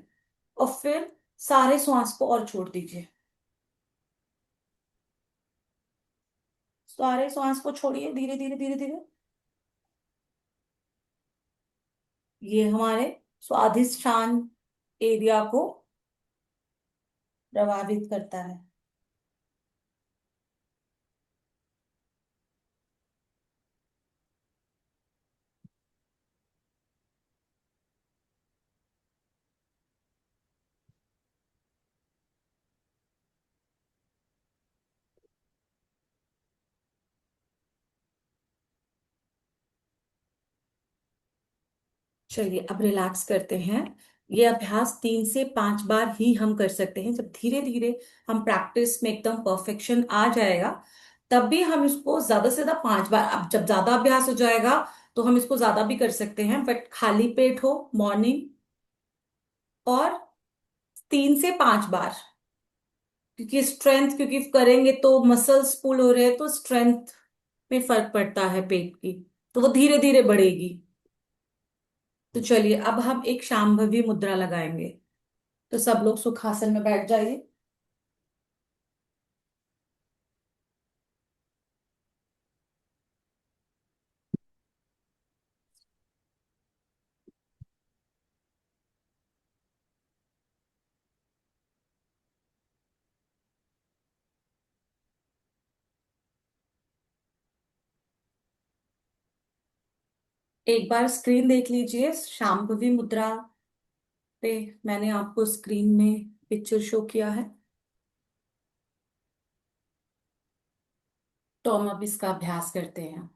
और फिर सारे श्वास को और छोड़ दीजिए। सारे श्वास को छोड़िए, धीरे धीरे धीरे धीरे। ये हमारे स्वादिष्टान एरिया को प्रभावित करता है। चलिए अब रिलैक्स करते हैं। ये अभ्यास 3 से 5 बार ही हम कर सकते हैं। जब धीरे धीरे हम प्रैक्टिस में एकदम परफेक्शन आ जाएगा, तब भी हम इसको ज्यादा से ज्यादा 5 बार, अब जब ज्यादा अभ्यास हो जाएगा तो हम इसको ज्यादा भी कर सकते हैं, बट खाली पेट हो मॉर्निंग। और 3 से 5 बार, क्योंकि स्ट्रेंथ, क्योंकि करेंगे तो मसल्स पुल हो रहे हैं, तो स्ट्रेंथ में फर्क पड़ता है पेट की, तो वो धीरे धीरे बढ़ेगी। तो चलिए अब हम एक शांभवी मुद्रा लगाएंगे। तो सब लोग सुखासन में बैठ जाइए। एक बार स्क्रीन देख लीजिए, शांभवी मुद्रा पे मैंने आपको स्क्रीन में पिक्चर शो किया है। तो हम अब इसका अभ्यास करते हैं।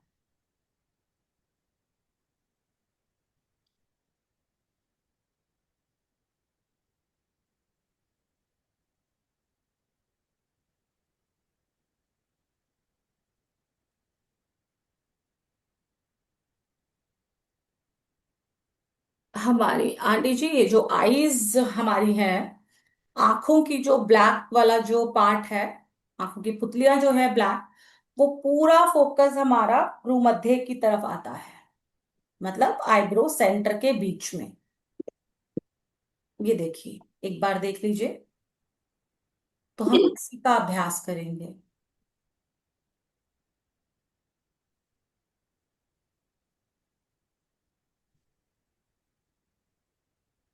हमारी आंटी जी, ये जो आईज हमारी है, आंखों की जो ब्लैक वाला जो पार्ट है, आंखों की पुतलियां जो है ब्लैक, वो पूरा फोकस हमारा भ्रूमध्य की तरफ आता है, मतलब आईब्रो सेंटर के बीच में। ये देखिए, एक बार देख लीजिए। तो हम इसी का अभ्यास करेंगे।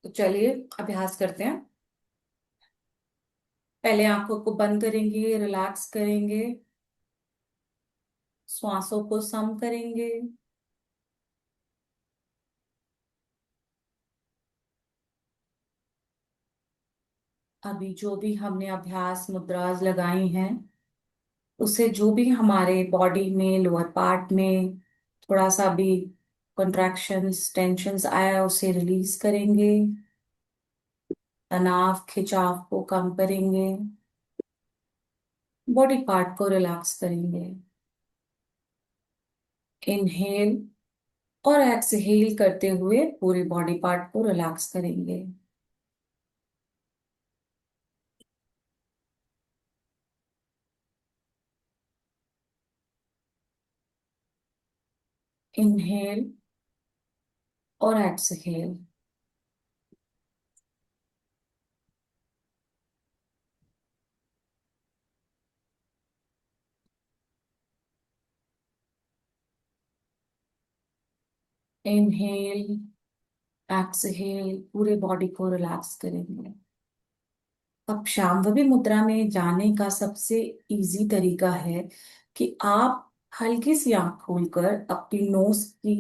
तो चलिए अभ्यास करते हैं। पहले आंखों को बंद करेंगे, रिलैक्स करेंगे, श्वासों को सम करेंगे। अभी जो भी हमने अभ्यास मुद्राज लगाई हैं, उससे जो भी हमारे बॉडी में लोअर पार्ट में थोड़ा सा भी कंट्रैक्शंस टेंशन्स आया, उसे रिलीज करेंगे। तनाव खिंचाव को कम करेंगे। बॉडी पार्ट को रिलैक्स करेंगे। इनहेल और एक्सहेल करते हुए पूरे बॉडी पार्ट को रिलैक्स करेंगे। इनहेल और एक्सहेल। इनहेल एक्सहेल पूरे बॉडी को रिलैक्स करेंगे। अब शांभवी मुद्रा में जाने का सबसे इजी तरीका है कि आप हल्की सी आंख खोलकर अपनी नोज की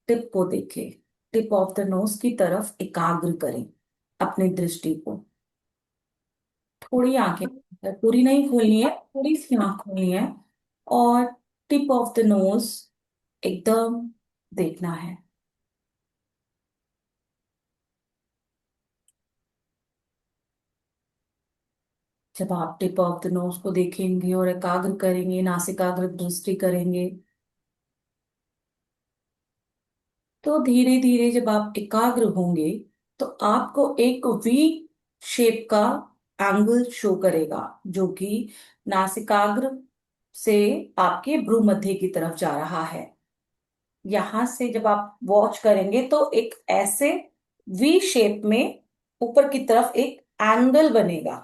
टिप को देखें। टिप ऑफ द नोज की तरफ एकाग्र करें अपनी दृष्टि को। थोड़ी आंखें, पूरी नहीं खोलनी है, थोड़ी सी आंख खोलनी है और टिप ऑफ द नोज एकदम देखना है। जब आप टिप ऑफ द नोज को देखेंगे और एकाग्र करेंगे, नासिकाग्र दृष्टि करेंगे, तो धीरे धीरे जब आप एकाग्र होंगे तो आपको एक वी शेप का एंगल शो करेगा, जो कि नासिकाग्र से आपके भ्रू मध्य की तरफ जा रहा है। यहां से जब आप वॉच करेंगे तो एक ऐसे वी शेप में ऊपर की तरफ एक एंगल बनेगा।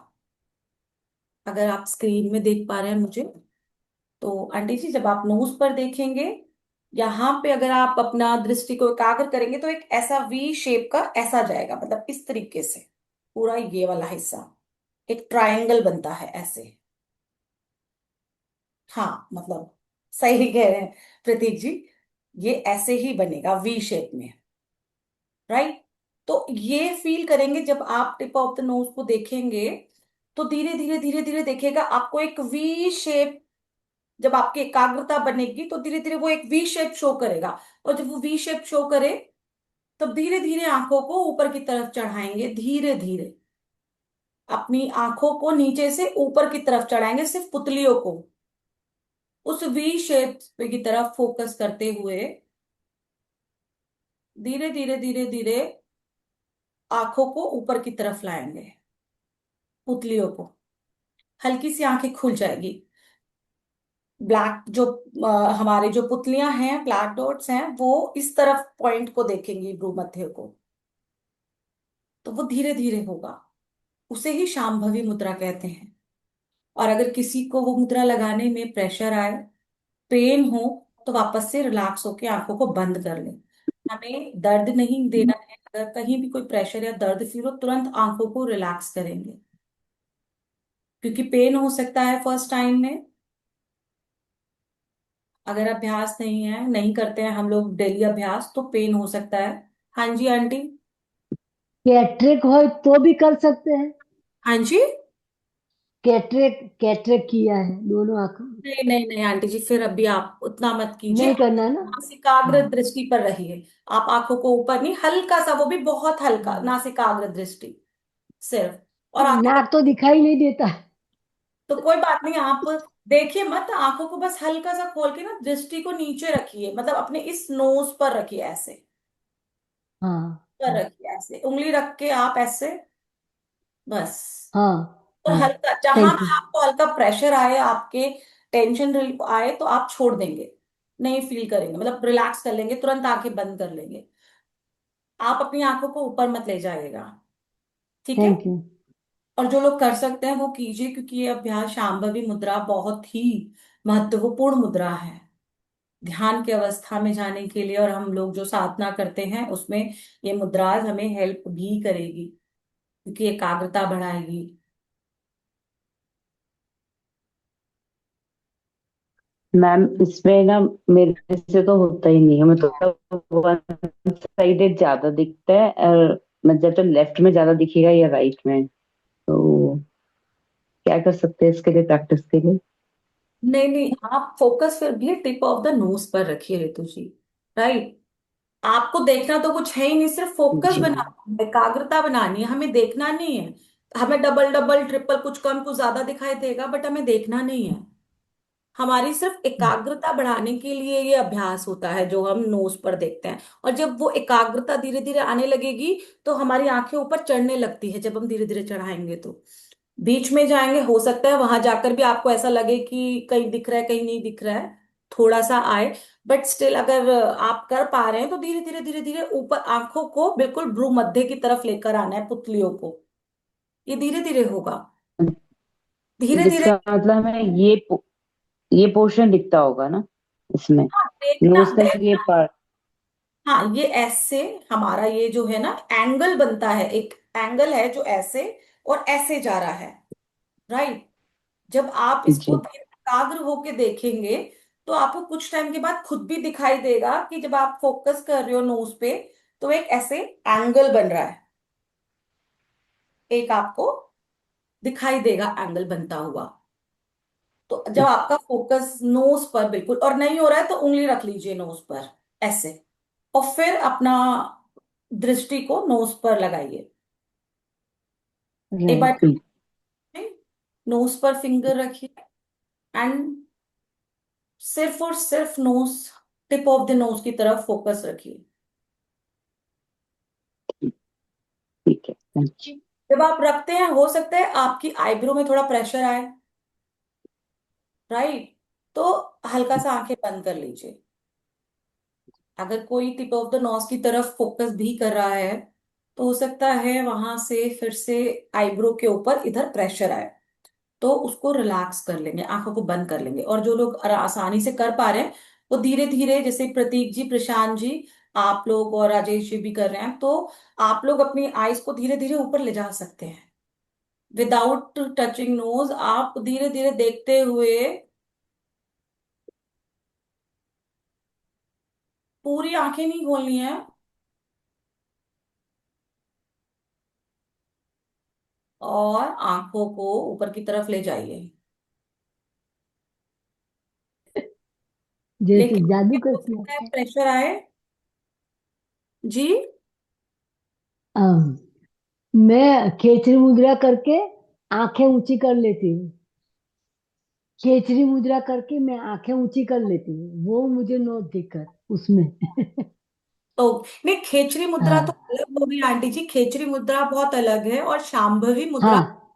अगर आप स्क्रीन में देख पा रहे हैं मुझे, तो आंटी जी जब आप नोज पर देखेंगे, यहाँ पे अगर आप अपना दृष्टि को एकाग्र करेंगे तो एक ऐसा वी शेप का ऐसा जाएगा, मतलब इस तरीके से पूरा ये वाला हिस्सा एक ट्रायंगल बनता है ऐसे। हाँ मतलब सही कह रहे हैं प्रतीक जी, ये ऐसे ही बनेगा वी शेप में, राइट। तो ये फील करेंगे जब आप टिप ऑफ द नोज को देखेंगे, तो धीरे धीरे धीरे धीरे देखेगा आपको एक वी शेप। जब आपकी एकाग्रता बनेगी तो धीरे धीरे वो एक वी शेप शो करेगा, और जब वो वी शेप शो करे तब धीरे धीरे आंखों को ऊपर की तरफ चढ़ाएंगे। धीरे धीरे अपनी आंखों को नीचे से ऊपर की तरफ चढ़ाएंगे, सिर्फ पुतलियों को उस वी शेप की तरफ फोकस करते हुए धीरे धीरे धीरे धीरे आंखों को ऊपर की तरफ लाएंगे। पुतलियों को हल्की सी आंखें खुल जाएगी। ब्लैक जो हमारे जो पुतलियां हैं, ब्लैक डॉट्स हैं, वो इस तरफ पॉइंट को देखेंगी, भ्रू मध्य को। तो वो धीरे धीरे होगा, उसे ही शांभवी मुद्रा कहते हैं। और अगर किसी को वो मुद्रा लगाने में प्रेशर आए, पेन हो, तो वापस से रिलैक्स होके आंखों को बंद कर ले। हमें दर्द नहीं देना है। अगर कहीं भी कोई प्रेशर या दर्द फील हो, तुरंत आंखों को रिलैक्स करेंगे, क्योंकि पेन हो सकता है फर्स्ट टाइम में। अगर अभ्यास नहीं है, नहीं करते हैं हम लोग डेली अभ्यास, तो पेन हो सकता है। हाँ जी आंटी। कैटरेक हो तो भी कर सकते हैं। हाँ जी। कैटरेक कैटरेक किया है दोनों आंखों में। नहीं नहीं नहीं आंटी जी, फिर अभी आप उतना मत कीजिए। नहीं करना है ना। नासिकाग्र हाँ। दृष्टि पर रहिए। आप आंखों को ऊपर नहीं, हल्का सा, वो भी बहुत हल्का, हाँ। नासिकाग्र दृष्टि सिर्फ। और आंखें, नाक तो दिखाई नहीं देता है। तो कोई बात नहीं, आप देखिए मत, आंखों को बस हल्का सा खोल के ना दृष्टि को नीचे रखिए, मतलब अपने इस नोज पर रखिए ऐसे। हाँ। पर हाँ। रखिए ऐसे, उंगली रख के आप ऐसे, बस। हाँ। और हाँ। हल्का, जहां थैंक भी यू। आपको हल्का प्रेशर आए, आपके टेंशन रिलीफ आए, तो आप छोड़ देंगे, नहीं फील करेंगे, मतलब रिलैक्स कर लेंगे, तुरंत आंखें बंद कर लेंगे। आप अपनी आंखों को ऊपर मत ले जाइएगा, ठीक है। Thank you. और जो लोग कर सकते हैं वो कीजिए, क्योंकि ये अभ्यास शांभवी मुद्रा बहुत ही महत्वपूर्ण मुद्रा है ध्यान की अवस्था में जाने के लिए। और हम लोग जो साधना करते हैं उसमें ये मुद्राज हमें हेल्प भी करेगी, क्योंकि एकाग्रता बढ़ाएगी। मैम इसमें ना मेरे से तो होता ही नहीं है, मतलब वन साइडेड ज्यादा दिखता है, और मतलब तो लेफ्ट में ज्यादा दिखेगा या राइट में, तो क्या कर सकते हैं इसके लिए, प्रैक्टिस के लिए? नहीं नहीं, आप फोकस फिर भी टिप ऑफ द नोज पर रखिए रितु जी। राइट। आपको देखना तो कुछ है ही नहीं, सिर्फ फोकस जी। बनाना है, एकाग्रता बनानी है, हमें देखना नहीं है। हमें डबल डबल ट्रिपल कुछ कम कुछ ज्यादा दिखाई देगा, बट हमें देखना नहीं है। हमारी सिर्फ एकाग्रता बढ़ाने के लिए ये अभ्यास होता है जो हम नोज पर देखते हैं। और जब वो एकाग्रता धीरे धीरे आने लगेगी तो हमारी आंखें ऊपर चढ़ने लगती है। जब हम धीरे धीरे चढ़ाएंगे तो बीच में जाएंगे, हो सकता है वहां जाकर भी आपको ऐसा लगे कि कहीं दिख रहा है कहीं नहीं दिख रहा है, थोड़ा सा आए। बट स्टिल अगर आप कर पा रहे हैं तो धीरे धीरे ऊपर आंखों को बिल्कुल भ्रू मध्य की तरफ लेकर आना है, पुतलियों को। ये धीरे धीरे होगा, धीरे धीरे। जिसका मतलब हमें ये पोर्शन दिखता होगा ना इसमें, हाँ, देखना नोज का ये देखना। पार्ट। हाँ, ये ऐसे हमारा ये जो है ना एंगल बनता है, एक एंगल है जो ऐसे और ऐसे जा रहा है। राइट। जब आप इसको जी। एकाग्र होके देखेंगे तो आपको कुछ टाइम के बाद खुद भी दिखाई देगा कि जब आप फोकस कर रहे हो नोज पे तो एक ऐसे एंगल बन रहा है, एक आपको दिखाई देगा एंगल बनता हुआ। तो जब आपका फोकस नोज पर बिल्कुल और नहीं हो रहा है तो उंगली रख लीजिए नोज पर ऐसे, और फिर अपना दृष्टि को नोज पर लगाइए। एक बार राइट। नोज पर फिंगर रखिए एंड सिर्फ और सिर्फ nose, tip of the nose की तरफ फोकस रखिए। ठीक है, थैंक यू। जब आप रखते हैं हो सकता है आपकी आईब्रो में थोड़ा प्रेशर आए। राइट। तो हल्का सा आंखें बंद कर लीजिए। अगर कोई टिप ऑफ द नोज की तरफ फोकस भी कर रहा है तो हो सकता है वहां से फिर से आईब्रो के ऊपर इधर प्रेशर आए। तो उसको रिलैक्स कर लेंगे, आंखों को बंद कर लेंगे। और जो लोग आसानी से कर पा रहे हैं वो धीरे धीरे, जैसे प्रतीक जी, प्रशांत जी, आप लोग और राजेश जी भी कर रहे हैं, तो आप लोग अपनी आईज को धीरे धीरे ऊपर ले जा सकते हैं विदाउट टचिंग नोज। आप धीरे धीरे देखते हुए पूरी आंखें नहीं खोलनी है, और आंखों को ऊपर की तरफ ले जाइए। जैसे लेकिन जादू हो करती सकता है है। प्रेशर आए। जी। अम, मैं खेचरी मुद्रा करके आंखें ऊंची कर लेती हूँ। खेचरी मुद्रा करके मैं आंखें ऊंची कर लेती हूँ, वो मुझे नोट देकर उसमें। तो नहीं, खेचरी मुद्रा तो हाँ। अलग हो गई आंटी जी, खेचरी मुद्रा बहुत अलग है, और शांभवी मुद्रा हाँ,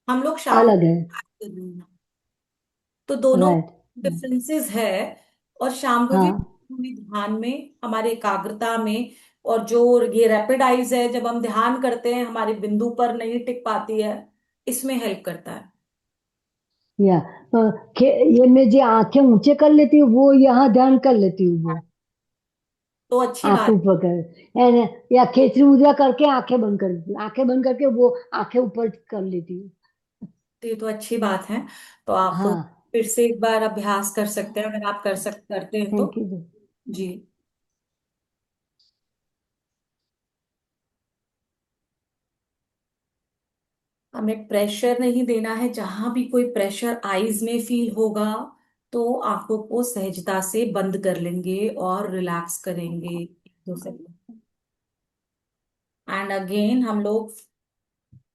हम लोग शाम अलग है। तो दोनों राइट। डिफरेंसेस है। और शांभवी हाँ। हमें ध्यान में, हमारे एकाग्रता में, और जो ये रैपिड आइज है जब हम ध्यान करते हैं हमारे बिंदु पर नहीं टिक पाती है, इसमें हेल्प करता है। या ये मैं जो आंखें ऊंचे कर लेती हूँ वो यहाँ ध्यान कर लेती हूँ वो तो अच्छी आंखों बात। ऊपर कर, या खेचरी मुद्रा करके आंखें बंद कर लेती हूँ, आंखें बंद करके वो आंखें ऊपर कर लेती हूँ। ये तो अच्छी बात है। तो आप हाँ। फिर से एक बार अभ्यास कर सकते हैं अगर आप करते हैं तो। Thank you. जी। हमें प्रेशर नहीं देना है, जहां भी कोई प्रेशर आईज में फील होगा तो आंखों को सहजता से बंद कर लेंगे और रिलैक्स करेंगे 2 सेकंड। एंड अगेन हम लोग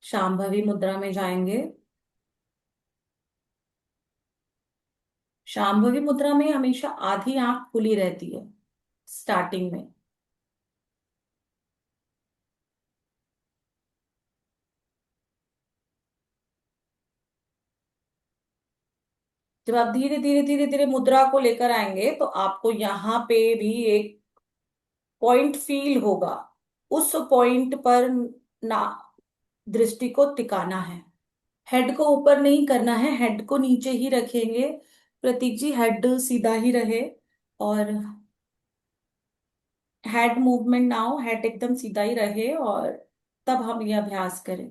शांभवी मुद्रा में जाएंगे। शांभवी मुद्रा में हमेशा आधी आंख खुली रहती है स्टार्टिंग में। जब आप धीरे धीरे मुद्रा को लेकर आएंगे तो आपको यहाँ पे भी एक पॉइंट फील होगा। उस पॉइंट पर ना दृष्टि को टिकाना है। हेड को ऊपर नहीं करना है, हेड को नीचे ही रखेंगे। प्रतीक जी, हेड सीधा ही रहे, और हेड मूवमेंट ना हो, हेड एकदम सीधा ही रहे, और तब हम ये अभ्यास करें।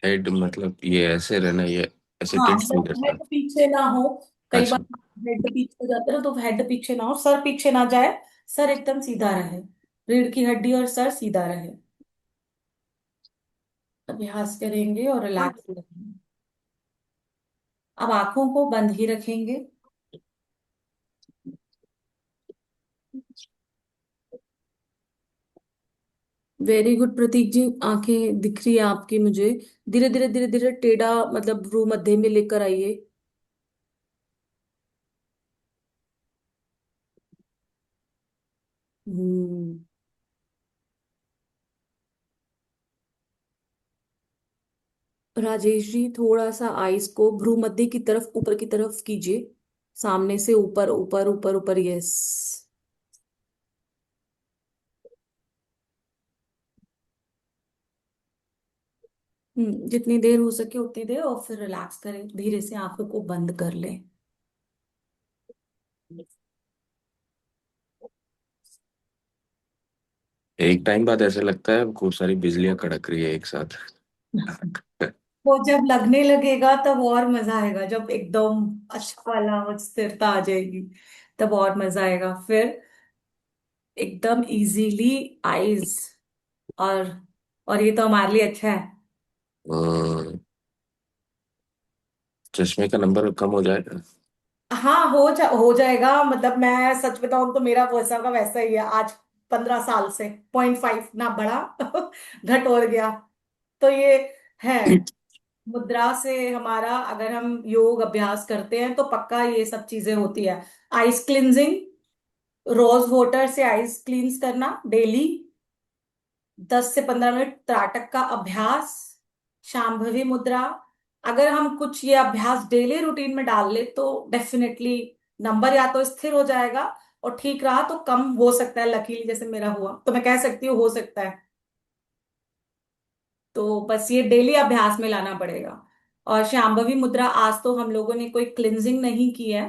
हेड मतलब ये ऐसे रहना, ये ऐसे हाँ, टिल्ट नहीं मतलब करना? हेड पीछे ना हो। कई बार अच्छा। हेड पीछे हो जाता है ना, तो हेड पीछे ना हो, सर पीछे ना जाए, सर एकदम सीधा रहे, रीढ़ की हड्डी और सर सीधा रहे। अभ्यास करेंगे और रिलैक्स करेंगे। अब आंखों को बंद ही रखेंगे। वेरी गुड प्रतीक जी, आंखें दिख रही है आपकी मुझे। धीरे धीरे धीरे धीरे टेढ़ा, मतलब भ्रू मध्य में लेकर आइए। हम्म। राजेश जी, थोड़ा सा आईज को भ्रू मध्य की तरफ, ऊपर की तरफ कीजिए। सामने से ऊपर ऊपर ऊपर ऊपर, यस। जितनी देर हो सके उतनी देर, और फिर रिलैक्स करें, धीरे से आंखों को बंद कर लें। एक टाइम बाद ऐसे लगता है खूब सारी बिजलियां कड़क रही है एक साथ। वो जब लगने लगेगा तब और मजा आएगा, जब एकदम अच्छा वाला स्थिरता आ जाएगी, तब और मजा आएगा फिर। एकदम इजीली आईज, और और ये तो हमारे लिए अच्छा है। चश्मे का नंबर कम हो जाएगा। हाँ, हो जाएगा। मतलब मैं सच बताऊं तो मेरा वैसा का वैसा ही है आज, 15 साल से 0.5 ना बढ़ा घट और गया। तो ये है, मुद्रा से हमारा, अगर हम योग अभ्यास करते हैं तो पक्का ये सब चीजें होती है। आइस क्लिनजिंग, रोज वाटर से आइस क्लींस करना डेली, 10 से 15 मिनट त्राटक का अभ्यास, शांभवी मुद्रा। अगर हम कुछ ये अभ्यास डेली रूटीन में डाल ले तो डेफिनेटली नंबर या तो स्थिर हो जाएगा, और ठीक रहा तो कम हो सकता है, लकीली जैसे मेरा हुआ तो मैं कह सकती हूँ हो सकता है। तो बस ये डेली अभ्यास में लाना पड़ेगा। और शांभवी मुद्रा, आज तो हम लोगों ने कोई क्लिनजिंग नहीं की है।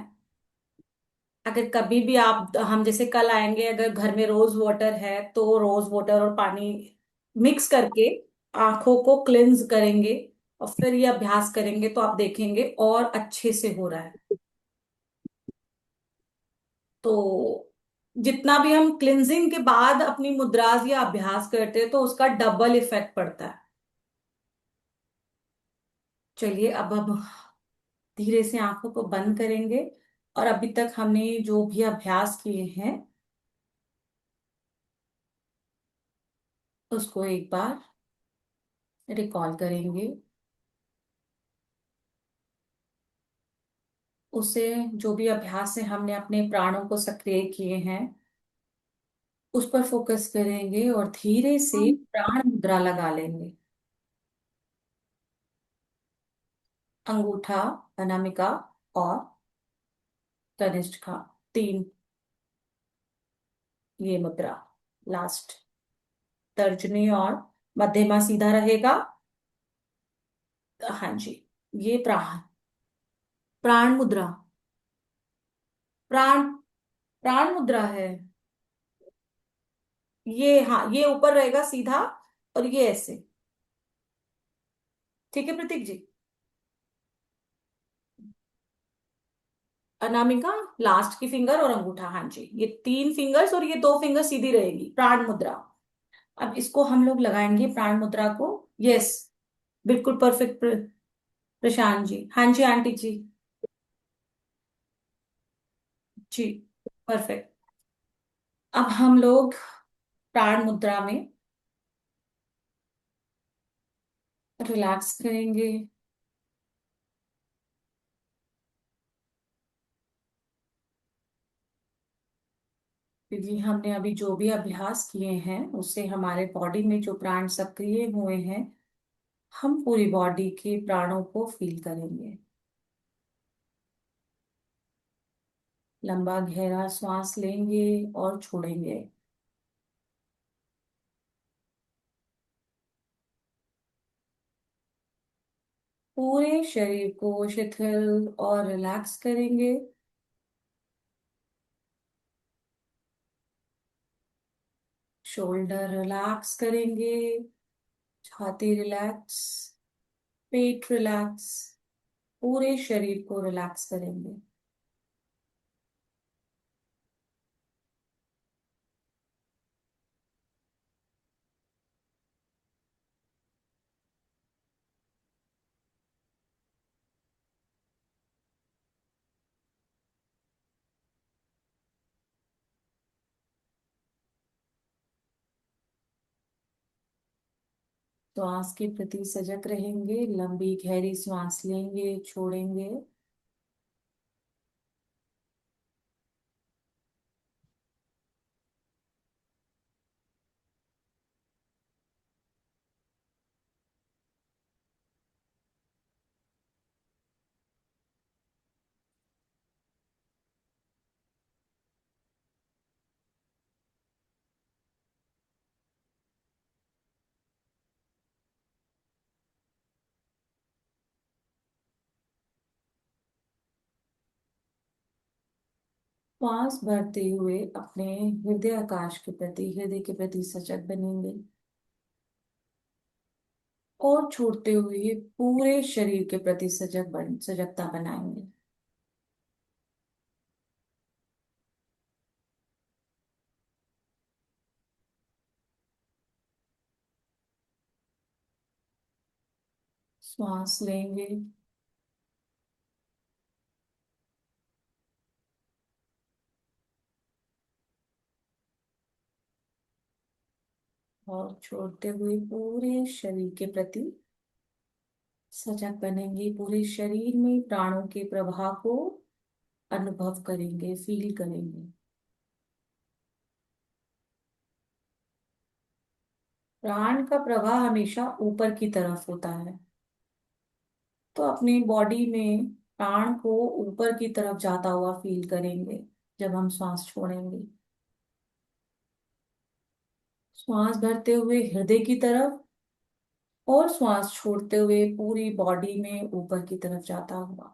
अगर कभी भी आप, हम जैसे कल आएंगे, अगर घर में रोज वाटर है तो रोज वाटर और पानी मिक्स करके आंखों को क्लिंज करेंगे, और फिर ये अभ्यास करेंगे तो आप देखेंगे और अच्छे से हो रहा है। तो जितना भी हम क्लिंजिंग के बाद अपनी मुद्राज या अभ्यास करते हैं तो उसका डबल इफेक्ट पड़ता है। चलिए, अब हम धीरे से आंखों को बंद करेंगे, और अभी तक हमने जो भी अभ्यास किए हैं उसको एक बार रिकॉल करेंगे। उसे, जो भी अभ्यास से हमने अपने प्राणों को सक्रिय किए हैं उस पर फोकस करेंगे, और धीरे से प्राण मुद्रा लगा लेंगे। अंगूठा, अनामिका और कनिष्ठ, तीन, ये मुद्रा लास्ट। तर्जनी और मध्यमा सीधा रहेगा। हाँ जी, ये प्राण, प्राण मुद्रा, प्राण, प्राण मुद्रा है ये। हाँ, ये ऊपर रहेगा सीधा, और ये ऐसे। ठीक है प्रतीक जी। अनामिका, लास्ट की फिंगर और अंगूठा, हाँ जी, ये 3 फिंगर्स, और ये 2 फिंगर सीधी रहेगी, प्राण मुद्रा। अब इसको हम लोग लगाएंगे, प्राण मुद्रा को। यस, बिल्कुल परफेक्ट प्रशांत जी, हाँ जी आंटी जी। जी, परफेक्ट। अब हम लोग प्राण मुद्रा में रिलैक्स करेंगे। क्योंकि हमने अभी जो भी अभ्यास किए हैं उससे हमारे बॉडी में जो प्राण सक्रिय हुए हैं, हम पूरी बॉडी के प्राणों को फील करेंगे। लंबा गहरा श्वास लेंगे और छोड़ेंगे। पूरे शरीर को शिथिल और रिलैक्स करेंगे। शोल्डर रिलैक्स करेंगे, छाती रिलैक्स, पेट रिलैक्स, पूरे शरीर को रिलैक्स करेंगे। श्वास के प्रति सजग रहेंगे, लंबी गहरी सांस लेंगे, छोड़ेंगे। श्वास भरते हुए अपने हृदय आकाश के प्रति, हृदय के प्रति सजग बनेंगे, और छोड़ते हुए पूरे शरीर के प्रति सजगता बनाएंगे। श्वास लेंगे और छोड़ते हुए पूरे शरीर के प्रति सजग बनेंगे। पूरे शरीर में प्राणों के प्रवाह को अनुभव करेंगे, फील करेंगे। प्राण का प्रवाह हमेशा ऊपर की तरफ होता है, तो अपनी बॉडी में प्राण को ऊपर की तरफ जाता हुआ फील करेंगे जब हम श्वास छोड़ेंगे। श्वास भरते हुए हृदय की तरफ और श्वास छोड़ते हुए पूरी बॉडी में ऊपर की तरफ जाता हुआ।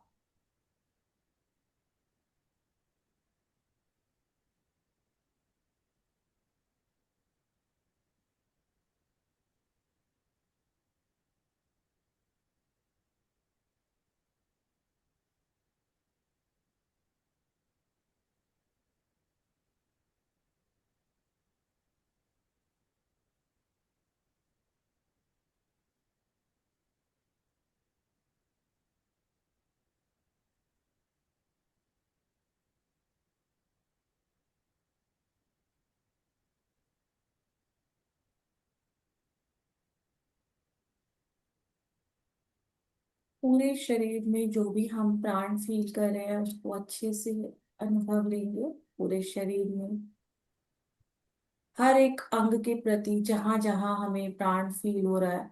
पूरे शरीर में जो भी हम प्राण फील कर रहे हैं उसको अच्छे से अनुभव लेंगे। पूरे शरीर में हर एक अंग के प्रति जहां जहां हमें प्राण फील हो रहा है,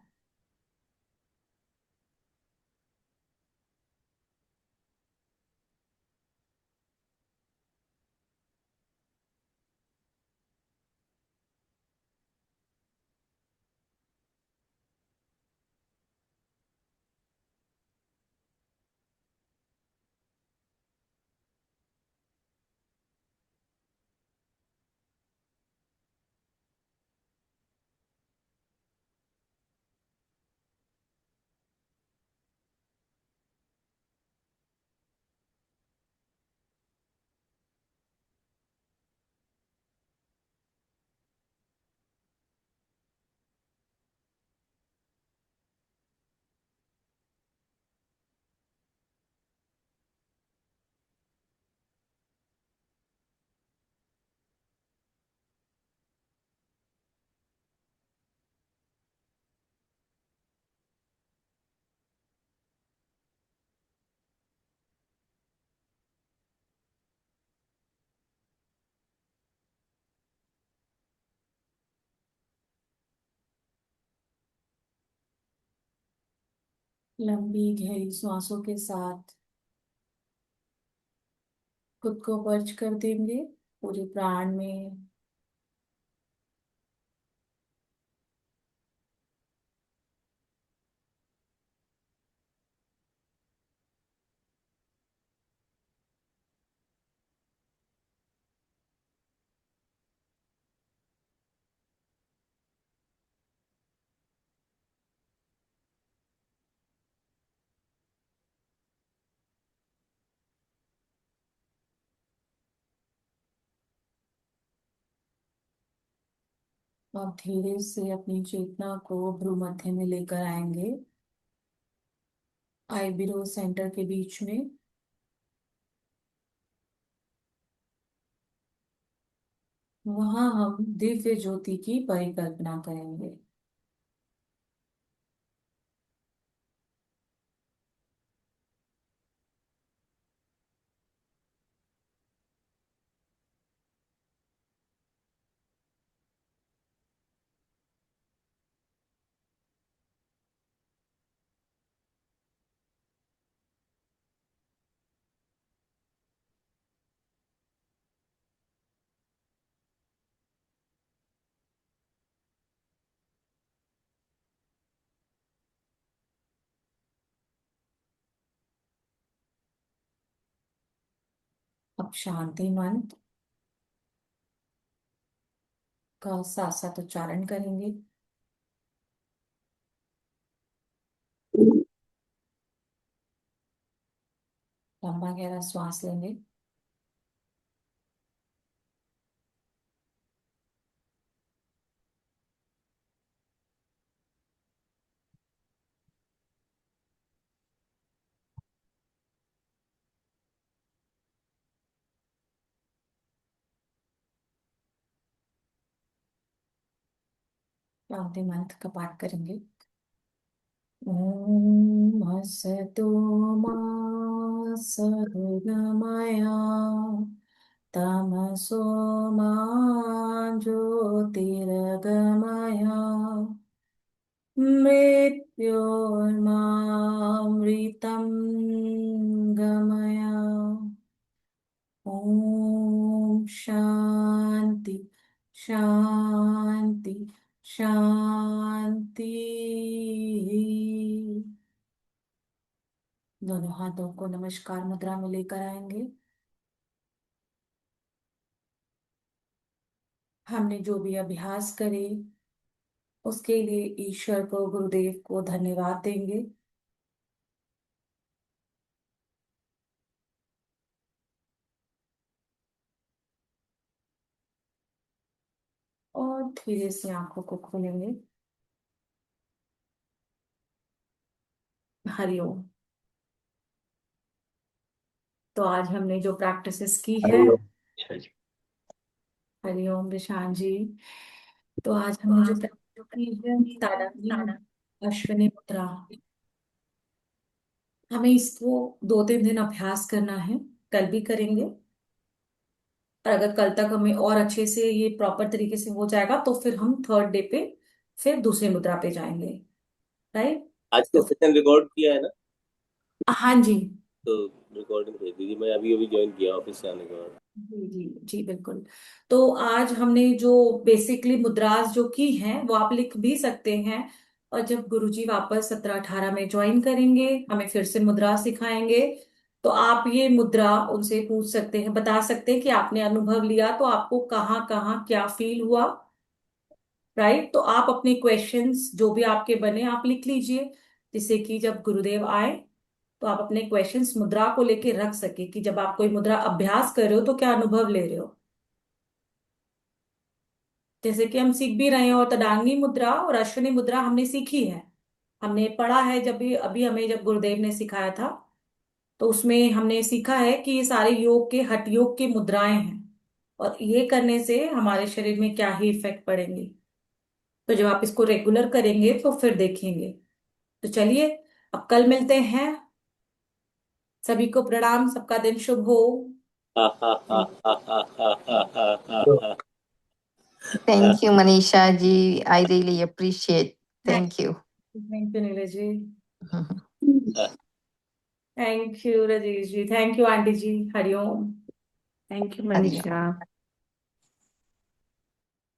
लंबी गहरी सांसों के साथ खुद को मर्ज कर देंगे पूरे प्राण में। अब धीरे से अपनी चेतना को भ्रू मध्य में लेकर आएंगे, आईब्रो सेंटर के बीच में। वहां हम दिव्य ज्योति की परिकल्पना करेंगे। अब शांति मंत्र का साथ साथ उच्चारण करेंगे। लंबा गहरा श्वास लेंगे। शांति मंत्र का पाठ करेंगे। ओम असतो मा सद्गमय तमसो मा ज्योतिर्गमय मृत्योर्मामृतं गमय। ओम शांति शांति शांति। दोनों हाथों को नमस्कार मुद्रा में लेकर आएंगे। हमने जो भी अभ्यास करे उसके लिए ईश्वर को, गुरुदेव को धन्यवाद देंगे। और धीरे से आंखों को खोलेंगे। हरिओम। तो आज हमने जो प्रैक्टिसेस की है, हरिओम मनीषा जी। हरिओम विशान जी, तो आज हमने जो प्रैक्टिस की है ताड़ान्नी अश्विनी मुद्रा, हमें इसको 2-3 दिन अभ्यास करना है। कल भी करेंगे, और अगर कल तक हमें और अच्छे से ये प्रॉपर तरीके से हो जाएगा तो फिर हम थर्ड डे पे फिर दूसरी मुद्रा पे जाएंगे। राइट। आज का तो सेशन रिकॉर्ड किया है ना? हाँ जी तो रिकॉर्डिंग भेज दीजिए, मैं अभी अभी ज्वाइन किया ऑफिस से आने के बाद। जी जी जी बिल्कुल। तो आज हमने जो बेसिकली मुद्रास जो की हैं वो आप लिख भी सकते हैं, और जब गुरुजी वापस 17-18 में ज्वाइन करेंगे हमें फिर से मुद्रा सिखाएंगे, तो आप ये मुद्रा उनसे पूछ सकते हैं, बता सकते हैं कि आपने अनुभव लिया तो आपको कहाँ कहाँ क्या फील हुआ। राइट। तो आप अपने क्वेश्चंस जो भी आपके बने आप लिख लीजिए, जिससे कि जब गुरुदेव आए तो आप अपने क्वेश्चंस मुद्रा को लेके रख सके, कि जब आप कोई मुद्रा अभ्यास कर रहे हो तो क्या अनुभव ले रहे हो। जैसे कि हम सीख भी रहे हैं, और तदांगी मुद्रा और अश्विनी मुद्रा हमने सीखी है, हमने पढ़ा है, जब भी अभी हमें जब गुरुदेव ने सिखाया था तो उसमें हमने सीखा है कि ये सारे योग के हठ योग की मुद्राएं हैं, और ये करने से हमारे शरीर में क्या ही इफेक्ट पड़ेंगे। तो जब आप इसको रेगुलर करेंगे तो फिर देखेंगे। तो चलिए, अब कल मिलते हैं। सभी को प्रणाम, सबका दिन शुभ हो। Thank you, Manisha ji. I really appreciate. Thank you. Thank you Neeraj ji. Thank you Rajesh ji. Thank you aunty ji. Hariom. Thank you Hariom. Manisha.